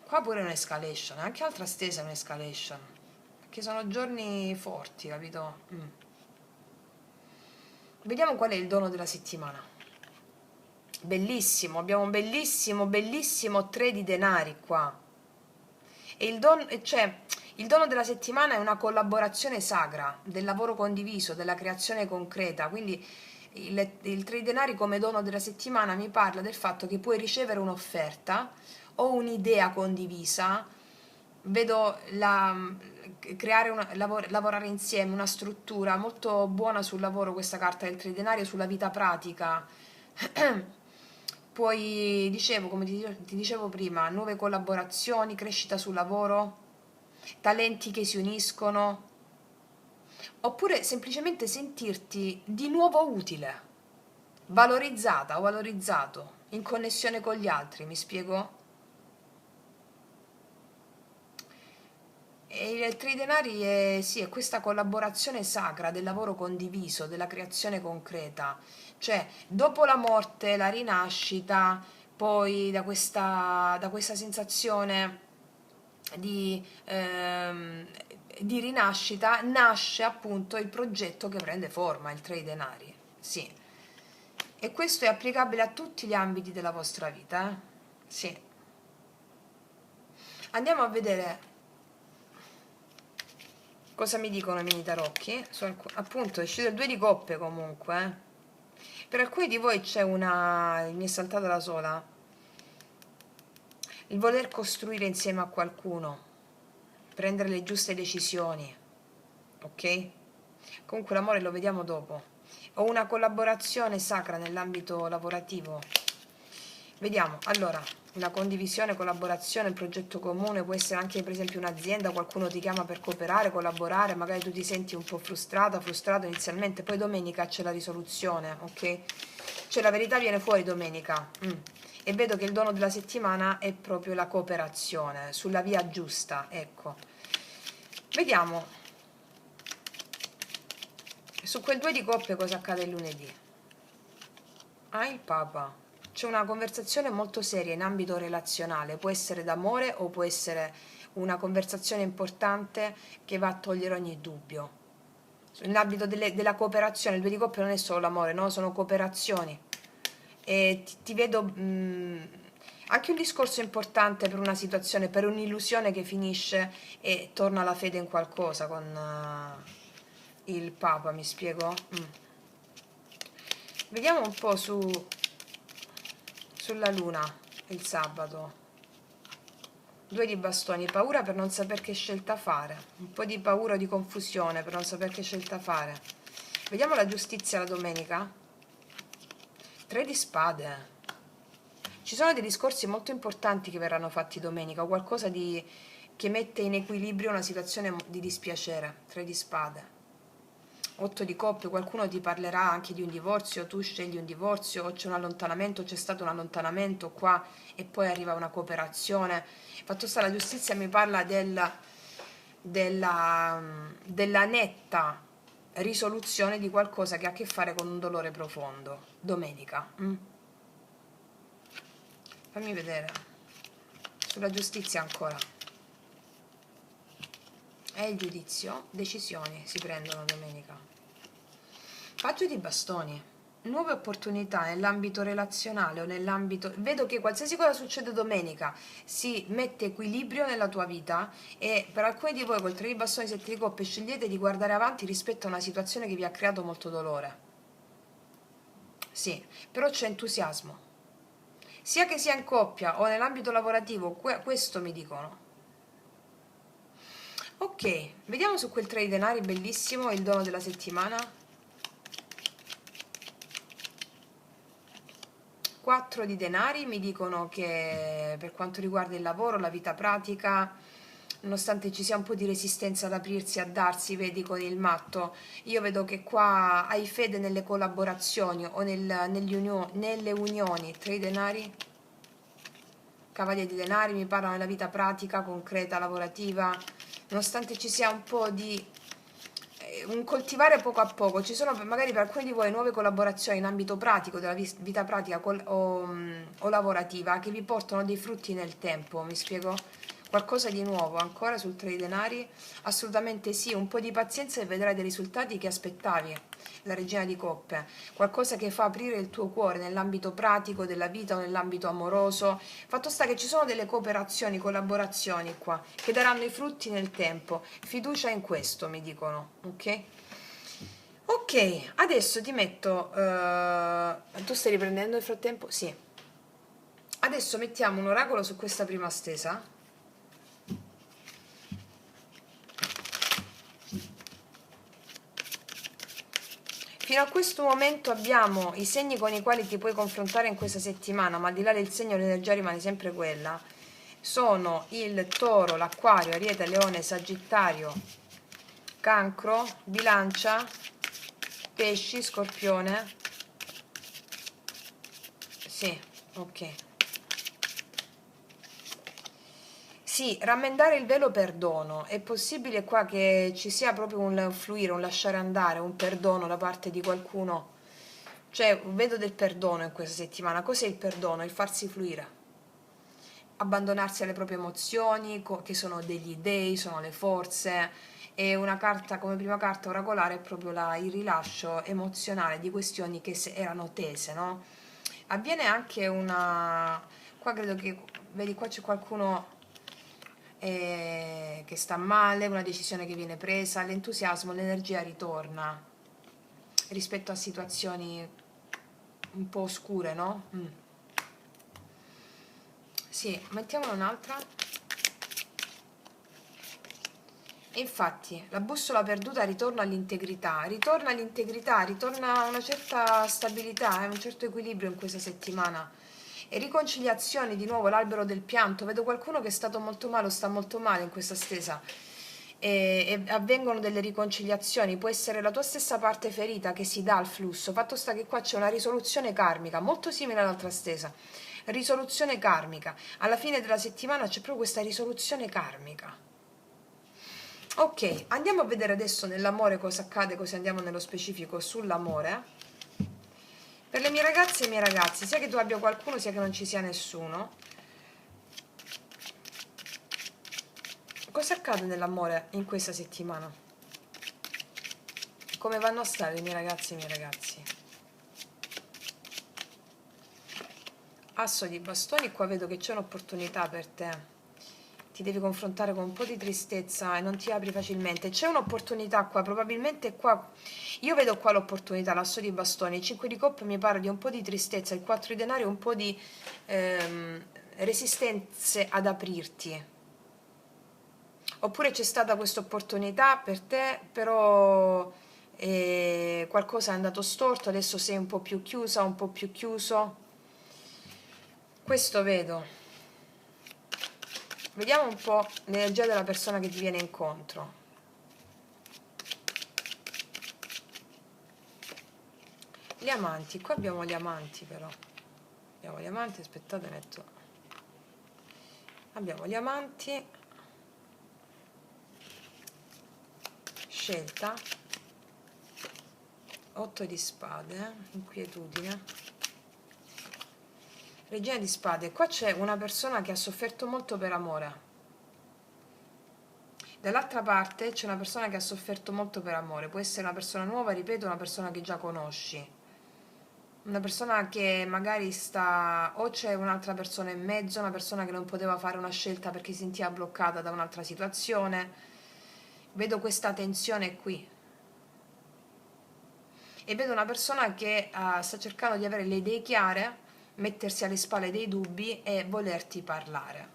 qua pure un'escalation, anche altra stesa è un'escalation, perché sono giorni forti, capito? Vediamo qual è il dono della settimana. Bellissimo, abbiamo un bellissimo 3 di denari qua. E il dono della settimana è una collaborazione sacra, del lavoro condiviso, della creazione concreta. Quindi il 3 di denari come dono della settimana mi parla del fatto che puoi ricevere un'offerta o un'idea condivisa. Vedo lavorare insieme, una struttura molto buona sul lavoro, questa carta del 3 di denari, sulla vita pratica. Poi dicevo, come ti dicevo prima, nuove collaborazioni, crescita sul lavoro, talenti che si uniscono, oppure semplicemente sentirti di nuovo utile, valorizzata o valorizzato, in connessione con gli altri, mi spiego? E il Tre Denari sì, è questa collaborazione sacra del lavoro condiviso, della creazione concreta, cioè dopo la morte, la rinascita, poi da questa sensazione di, ehm, di rinascita nasce appunto il progetto che prende forma, il Tre Denari, sì. E questo è applicabile a tutti gli ambiti della vostra vita, sì. Andiamo a vedere cosa mi dicono i mini tarocchi. Appunto, è uscito il 2 di coppe comunque. Per alcuni di voi c'è mi è saltata la sola. Il voler costruire insieme a qualcuno, prendere le giuste decisioni, ok? Comunque l'amore lo vediamo dopo. O una collaborazione sacra nell'ambito lavorativo. Vediamo, allora, una condivisione, collaborazione, il progetto comune può essere anche per esempio un'azienda, qualcuno ti chiama per cooperare, collaborare, magari tu ti senti un po' frustrato inizialmente, poi domenica c'è la risoluzione, ok? Cioè la verità viene fuori domenica. E vedo che il dono della settimana è proprio la cooperazione, sulla via giusta, ecco. Vediamo, su quel 2 di coppe cosa accade il lunedì? Ah, il Papa. C'è una conversazione molto seria in ambito relazionale, può essere d'amore o può essere una conversazione importante che va a togliere ogni dubbio. Nell'ambito della cooperazione, il 2 di coppe non è solo l'amore, no? Sono cooperazioni. E ti vedo anche un discorso importante per una situazione, per un'illusione che finisce e torna la fede in qualcosa con il Papa, mi spiego? Vediamo un po' sulla luna il sabato. 2 di bastoni, paura per non sapere che scelta fare, un po' di paura o di confusione per non sapere che scelta fare. Vediamo la giustizia la domenica. 3 di spade. Ci sono dei discorsi molto importanti che verranno fatti domenica, o qualcosa che mette in equilibrio una situazione di dispiacere. 3 di spade. 8 di coppe, qualcuno ti parlerà anche di un divorzio, tu scegli un divorzio, o c'è un allontanamento, c'è stato un allontanamento qua e poi arriva una cooperazione. Fatto sta, la giustizia mi parla della netta risoluzione di qualcosa che ha a che fare con un dolore profondo. Domenica. Fammi vedere. Sulla giustizia ancora. E il giudizio, decisioni si prendono domenica. Paggio di bastoni. Nuove opportunità nell'ambito relazionale o nell'ambito... Vedo che qualsiasi cosa succede domenica si mette equilibrio nella tua vita e per alcuni di voi col 3 di bastoni 7 di coppe scegliete di guardare avanti rispetto a una situazione che vi ha creato molto dolore. Sì, però c'è entusiasmo. Sia che sia in coppia o nell'ambito lavorativo, questo mi dicono. Ok, vediamo su quel 3 di denari bellissimo, il dono della settimana. 4 di denari mi dicono che per quanto riguarda il lavoro, la vita pratica, nonostante ci sia un po' di resistenza ad aprirsi, a darsi, vedi con il matto, io vedo che qua hai fede nelle collaborazioni o nelle unioni. 3 di denari, cavaliere di denari mi parlano della vita pratica, concreta, lavorativa, nonostante ci sia un po' di un coltivare poco a poco. Ci sono magari per alcuni di voi nuove collaborazioni in ambito pratico, della vita pratica o lavorativa, che vi portano dei frutti nel tempo, mi spiego? Qualcosa di nuovo ancora sul 3 di denari? Assolutamente sì, un po' di pazienza e vedrai dei risultati che aspettavi. La regina di coppe, qualcosa che fa aprire il tuo cuore nell'ambito pratico della vita o nell'ambito amoroso. Fatto sta che ci sono delle cooperazioni, collaborazioni qua che daranno i frutti nel tempo. Fiducia in questo, mi dicono, ok? Ok, adesso ti metto tu stai riprendendo nel frattempo? Sì. Adesso mettiamo un oracolo su questa prima stesa. Fino a questo momento abbiamo i segni con i quali ti puoi confrontare in questa settimana, ma al di là del segno l'energia rimane sempre quella. Sono il Toro, l'Acquario, Ariete, Leone, Sagittario, Cancro, Bilancia, Pesci, Scorpione. Sì, ok. Sì, rammendare il velo perdono. È possibile qua che ci sia proprio un fluire, un lasciare andare, un perdono da parte di qualcuno. Cioè, vedo del perdono in questa settimana. Cos'è il perdono? Il farsi fluire. Abbandonarsi alle proprie emozioni, che sono degli dei, sono le forze. E una carta, come prima carta oracolare, è proprio il rilascio emozionale di questioni che erano tese, no? Avviene anche una... Qua credo che... Vedi, qua c'è qualcuno che sta male, una decisione che viene presa, l'entusiasmo, l'energia ritorna rispetto a situazioni un po' oscure, no? Sì, mettiamone un'altra. E infatti, la bussola perduta ritorna all'integrità, ritorna una certa stabilità, un certo equilibrio in questa settimana. E riconciliazioni, di nuovo l'albero del pianto, vedo qualcuno che è stato molto male o sta molto male in questa stesa. E avvengono delle riconciliazioni, può essere la tua stessa parte ferita che si dà al flusso. Fatto sta che qua c'è una risoluzione karmica, molto simile all'altra stesa. Risoluzione karmica. Alla fine della settimana c'è proprio questa risoluzione karmica. Ok, andiamo a vedere adesso nell'amore cosa accade, così andiamo nello specifico sull'amore. Per le mie ragazze e i miei ragazzi, sia che tu abbia qualcuno sia che non ci sia nessuno, cosa accade nell'amore in questa settimana? Come vanno a stare i miei ragazzi e i miei ragazzi? Asso di bastoni, qua vedo che c'è un'opportunità per te. Ti devi confrontare con un po' di tristezza e non ti apri facilmente. C'è un'opportunità qua, probabilmente qua... Io vedo qua l'opportunità, l'asso di bastoni. Il 5 di coppe mi parla di un po' di tristezza, il 4 di denari un po' di resistenze ad aprirti. Oppure c'è stata questa opportunità per te, però qualcosa è andato storto, adesso sei un po' più chiusa, un po' più chiuso. Questo vedo. Vediamo un po' l'energia della persona che ti viene incontro. Gli amanti, qua abbiamo gli amanti però. Abbiamo gli amanti, aspettate, metto. Abbiamo gli amanti. Scelta. 8 di spade, inquietudine. Regina di spade, qua c'è una persona che ha sofferto molto per amore. Dall'altra parte c'è una persona che ha sofferto molto per amore, può essere una persona nuova, ripeto, una persona che già conosci. Una persona che magari sta, o c'è un'altra persona in mezzo, una persona che non poteva fare una scelta perché si sentiva bloccata da un'altra situazione. Vedo questa tensione qui. E vedo una persona che sta cercando di avere le idee chiare, mettersi alle spalle dei dubbi e volerti parlare.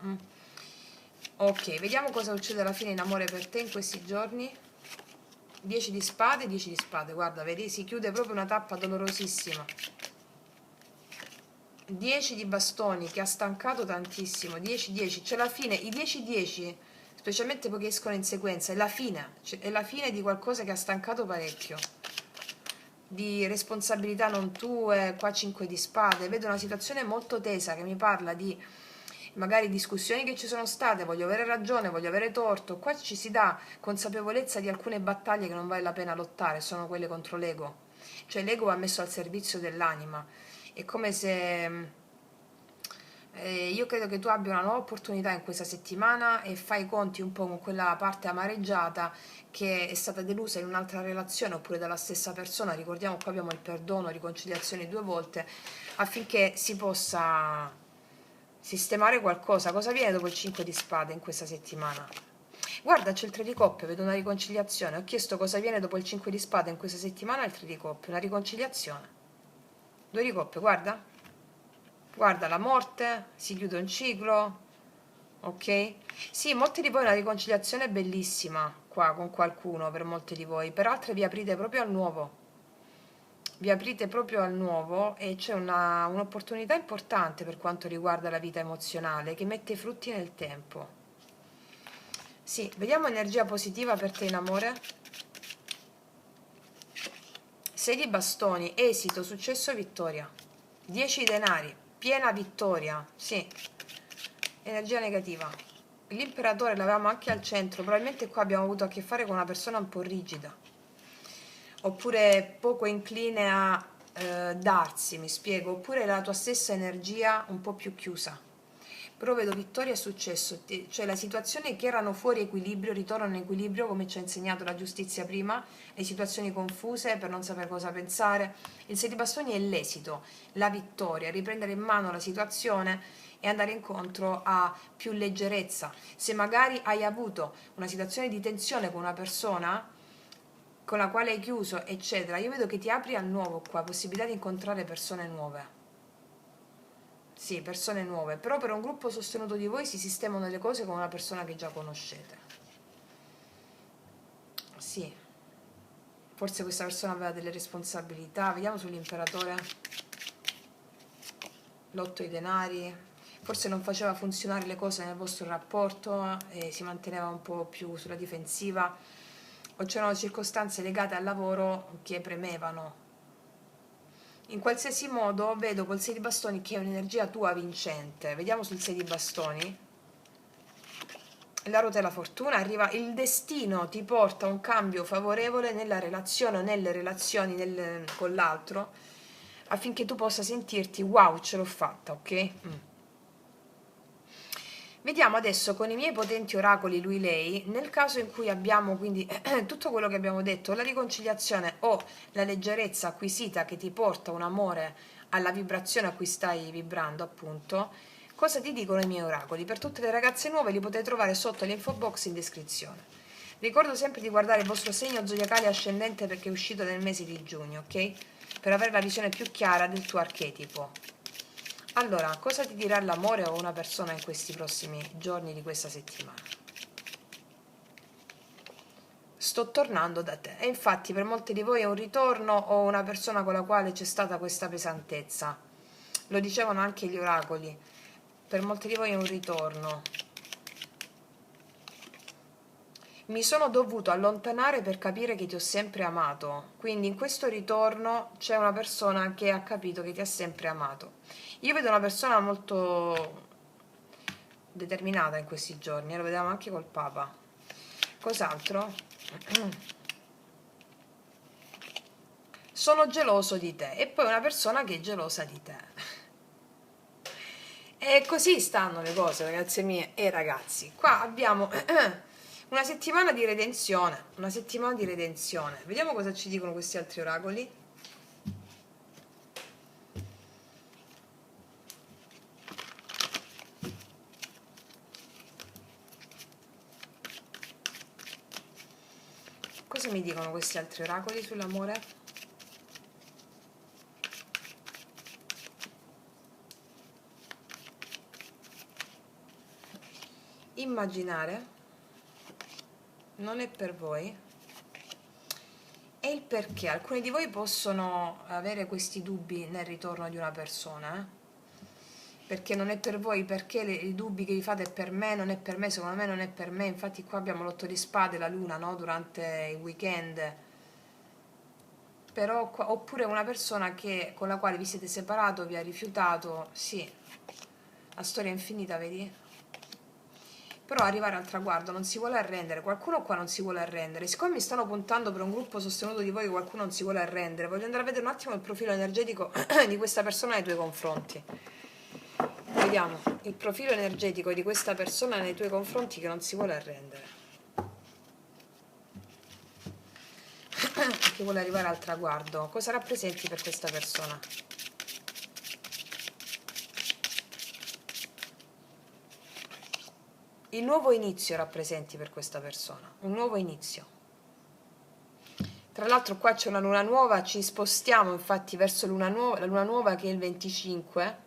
Ok, vediamo cosa succede alla fine in amore per te in questi giorni. 10 di spade, 10 di spade, guarda, vedi, si chiude proprio una tappa dolorosissima. 10 di bastoni che ha stancato tantissimo, 10-10, c'è la fine, i 10-10, specialmente poi che escono in sequenza, è la fine, è la fine di qualcosa che ha stancato parecchio. Di responsabilità non tue, qua 5 di spade, vedo una situazione molto tesa che mi parla di magari discussioni che ci sono state, voglio avere ragione, voglio avere torto, qua ci si dà consapevolezza di alcune battaglie che non vale la pena lottare, sono quelle contro l'ego, cioè l'ego va messo al servizio dell'anima, è come se io credo che tu abbia una nuova opportunità in questa settimana e fai i conti un po' con quella parte amareggiata che è stata delusa in un'altra relazione oppure dalla stessa persona. Ricordiamo, qua abbiamo il perdono, riconciliazione 2 volte, affinché si possa sistemare qualcosa. Cosa viene dopo il 5 di spade in questa settimana? Guarda, c'è il 3 di coppie, vedo una riconciliazione. Ho chiesto cosa viene dopo il 5 di spade in questa settimana, il 3 di coppie, una riconciliazione. 2 di coppie, guarda. Guarda, la morte, si chiude un ciclo, ok? Sì, molti di voi una riconciliazione bellissima qua con qualcuno, per molti di voi, per altri vi aprite proprio al nuovo. Vi aprite proprio al nuovo e c'è un'opportunità importante per quanto riguarda la vita emozionale che mette i frutti nel tempo. Sì, vediamo energia positiva per te in amore. 6 di bastoni, esito, successo, vittoria. 10 di denari, piena vittoria, sì. Energia negativa. L'imperatore l'avevamo anche al centro, probabilmente qua abbiamo avuto a che fare con una persona un po' rigida, oppure poco incline a darsi, mi spiego, oppure la tua stessa energia un po' più chiusa. Però vedo vittoria e successo, cioè la situazione che erano fuori equilibrio ritornano in equilibrio, come ci ha insegnato la giustizia prima, le situazioni confuse per non sapere cosa pensare. Il 6 di bastoni è l'esito, la vittoria, riprendere in mano la situazione e andare incontro a più leggerezza. Se magari hai avuto una situazione di tensione con una persona con la quale hai chiuso, eccetera, io vedo che ti apri al nuovo qua, possibilità di incontrare persone nuove. Sì, persone nuove, però per un gruppo sostenuto di voi si sistemano le cose con una persona che già conoscete. Sì, forse questa persona aveva delle responsabilità, vediamo sull'imperatore. L'8 di denari, forse non faceva funzionare le cose nel vostro rapporto e si manteneva un po' più sulla difensiva, o c'erano circostanze legate al lavoro che premevano. In qualsiasi modo vedo col 6 di bastoni che è un'energia tua vincente. Vediamo sul 6 di bastoni. La ruota della fortuna arriva, il destino ti porta a un cambio favorevole nella relazione o nelle relazioni con l'altro, affinché tu possa sentirti wow, ce l'ho fatta, ok? Vediamo adesso con i miei potenti oracoli lui-lei, nel caso in cui abbiamo quindi tutto quello che abbiamo detto, la riconciliazione o la leggerezza acquisita che ti porta un amore alla vibrazione a cui stai vibrando, appunto, cosa ti dicono i miei oracoli? Per tutte le ragazze nuove li potete trovare sotto l'info box in descrizione. Ricordo sempre di guardare il vostro segno zodiacale ascendente perché è uscito nel mese di giugno, ok? Per avere la visione più chiara del tuo archetipo. Allora, cosa ti dirà l'amore o una persona in questi prossimi giorni di questa settimana? Sto tornando da te. E infatti per molti di voi è un ritorno o una persona con la quale c'è stata questa pesantezza. Lo dicevano anche gli oracoli. Per molti di voi è un ritorno. Mi sono dovuto allontanare per capire che ti ho sempre amato. Quindi in questo ritorno c'è una persona che ha capito che ti ha sempre amato. Io vedo una persona molto determinata in questi giorni, lo vediamo anche col Papa. Cos'altro? Sono geloso di te. E poi una persona che è gelosa di te. E così stanno le cose, ragazze mie e ragazzi. Qua abbiamo una settimana di redenzione. Una settimana di redenzione. Vediamo cosa ci dicono questi altri oracoli. Cosa mi dicono questi altri oracoli sull'amore? Immaginare non è per voi. E il perché? Alcuni di voi possono avere questi dubbi nel ritorno di una persona, perché non è per voi, perché i dubbi che vi fate è per me, non è per me, secondo me non è per me. Infatti qua abbiamo l'otto di spade, la luna, no? Durante il weekend. Però oppure una persona con la quale vi siete separato, vi ha rifiutato, sì, la storia è infinita, vedi? Però arrivare al traguardo non si vuole arrendere, qualcuno qua non si vuole arrendere. Siccome mi stanno puntando per un gruppo sostenuto di voi che qualcuno non si vuole arrendere, voglio andare a vedere un attimo il profilo energetico di questa persona nei tuoi confronti. Vediamo il profilo energetico di questa persona nei tuoi confronti che non si vuole arrendere, che vuole arrivare al traguardo. Cosa rappresenti per questa persona? Il nuovo inizio rappresenti per questa persona, un nuovo inizio. Tra l'altro qua c'è una luna nuova, ci spostiamo infatti verso la luna nuova che è il 25,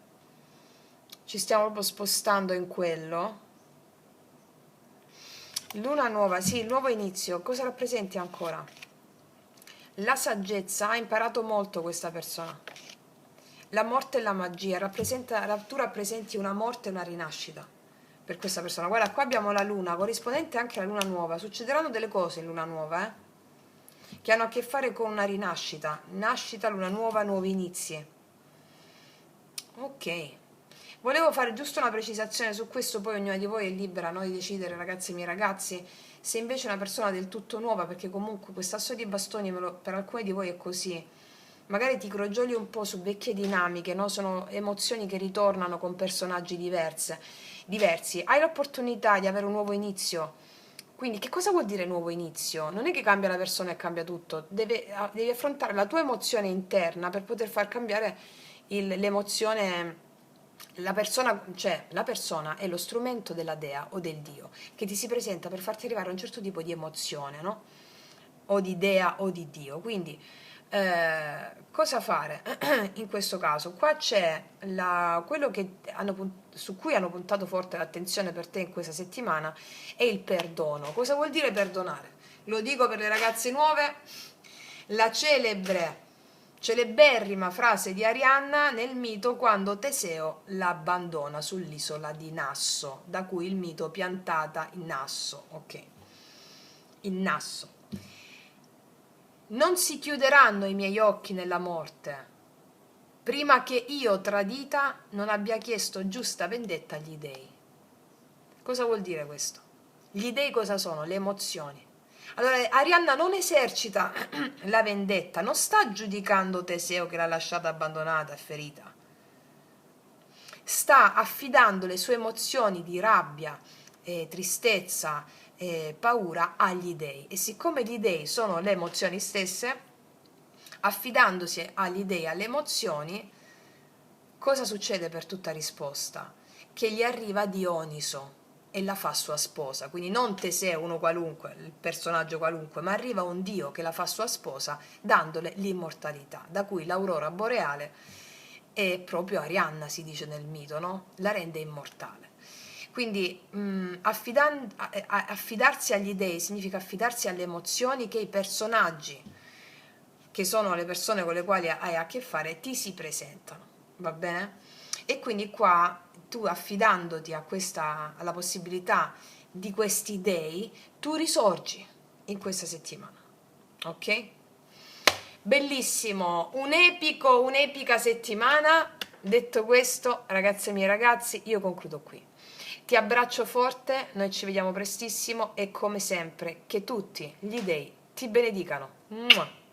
ci stiamo proprio spostando in quello. Luna nuova, sì, il nuovo inizio. Cosa rappresenti ancora? La saggezza, ha imparato molto questa persona. La morte e la magia, tu rappresenti una morte e una rinascita per questa persona. Guarda, qua abbiamo la luna, corrispondente anche alla luna nuova. Succederanno delle cose in luna nuova, che hanno a che fare con una rinascita. Nascita, luna nuova, nuovi inizi. Ok. Volevo fare giusto una precisazione su questo, poi ognuna di voi è libera, no, di decidere, ragazzi e miei ragazzi, se invece è una persona del tutto nuova, perché comunque quest'asso di bastoni per alcuni di voi è così. Magari ti crogioli un po' su vecchie dinamiche, no? Sono emozioni che ritornano con personaggi diversi. Hai l'opportunità di avere un nuovo inizio. Quindi che cosa vuol dire nuovo inizio? Non è che cambia la persona e cambia tutto, devi affrontare la tua emozione interna per poter far cambiare l'emozione. La persona è lo strumento della dea o del dio che ti si presenta per farti arrivare a un certo tipo di emozione, no? O di dea o di dio. Quindi cosa fare in questo caso? Qua c'è quello su cui hanno puntato forte l'attenzione per te in questa settimana è il perdono. Cosa vuol dire perdonare? Lo dico per le ragazze nuove, la celeberrima frase di Arianna nel mito quando Teseo l'abbandona sull'isola di Nasso, da cui il mito piantata in Nasso, ok? In Nasso. Non si chiuderanno i miei occhi nella morte, prima che io, tradita, non abbia chiesto giusta vendetta agli dei. Cosa vuol dire questo? Gli dei cosa sono? Le emozioni. Allora, Arianna non esercita la vendetta, non sta giudicando Teseo che l'ha lasciata abbandonata e ferita. Sta affidando le sue emozioni di rabbia, tristezza, paura agli dei. E siccome gli dei sono le emozioni stesse, affidandosi agli dei, alle emozioni, cosa succede per tutta risposta? Che gli arriva Dioniso e la fa sua sposa, quindi non Teseo, uno qualunque, il personaggio qualunque, ma arriva un dio che la fa sua sposa dandole l'immortalità, da cui l'aurora boreale è proprio Arianna, si dice nel mito, no? La rende immortale. Quindi affidarsi agli dei significa affidarsi alle emozioni che i personaggi, che sono le persone con le quali hai a che fare, ti si presentano, va bene? E quindi qua tu affidandoti alla possibilità di questi dei tu risorgi in questa settimana, ok? Bellissimo, un'epica settimana. Detto questo, ragazze mie e ragazzi, io concludo qui. Ti abbraccio forte, noi ci vediamo prestissimo e come sempre che tutti gli dei ti benedicano. Mua.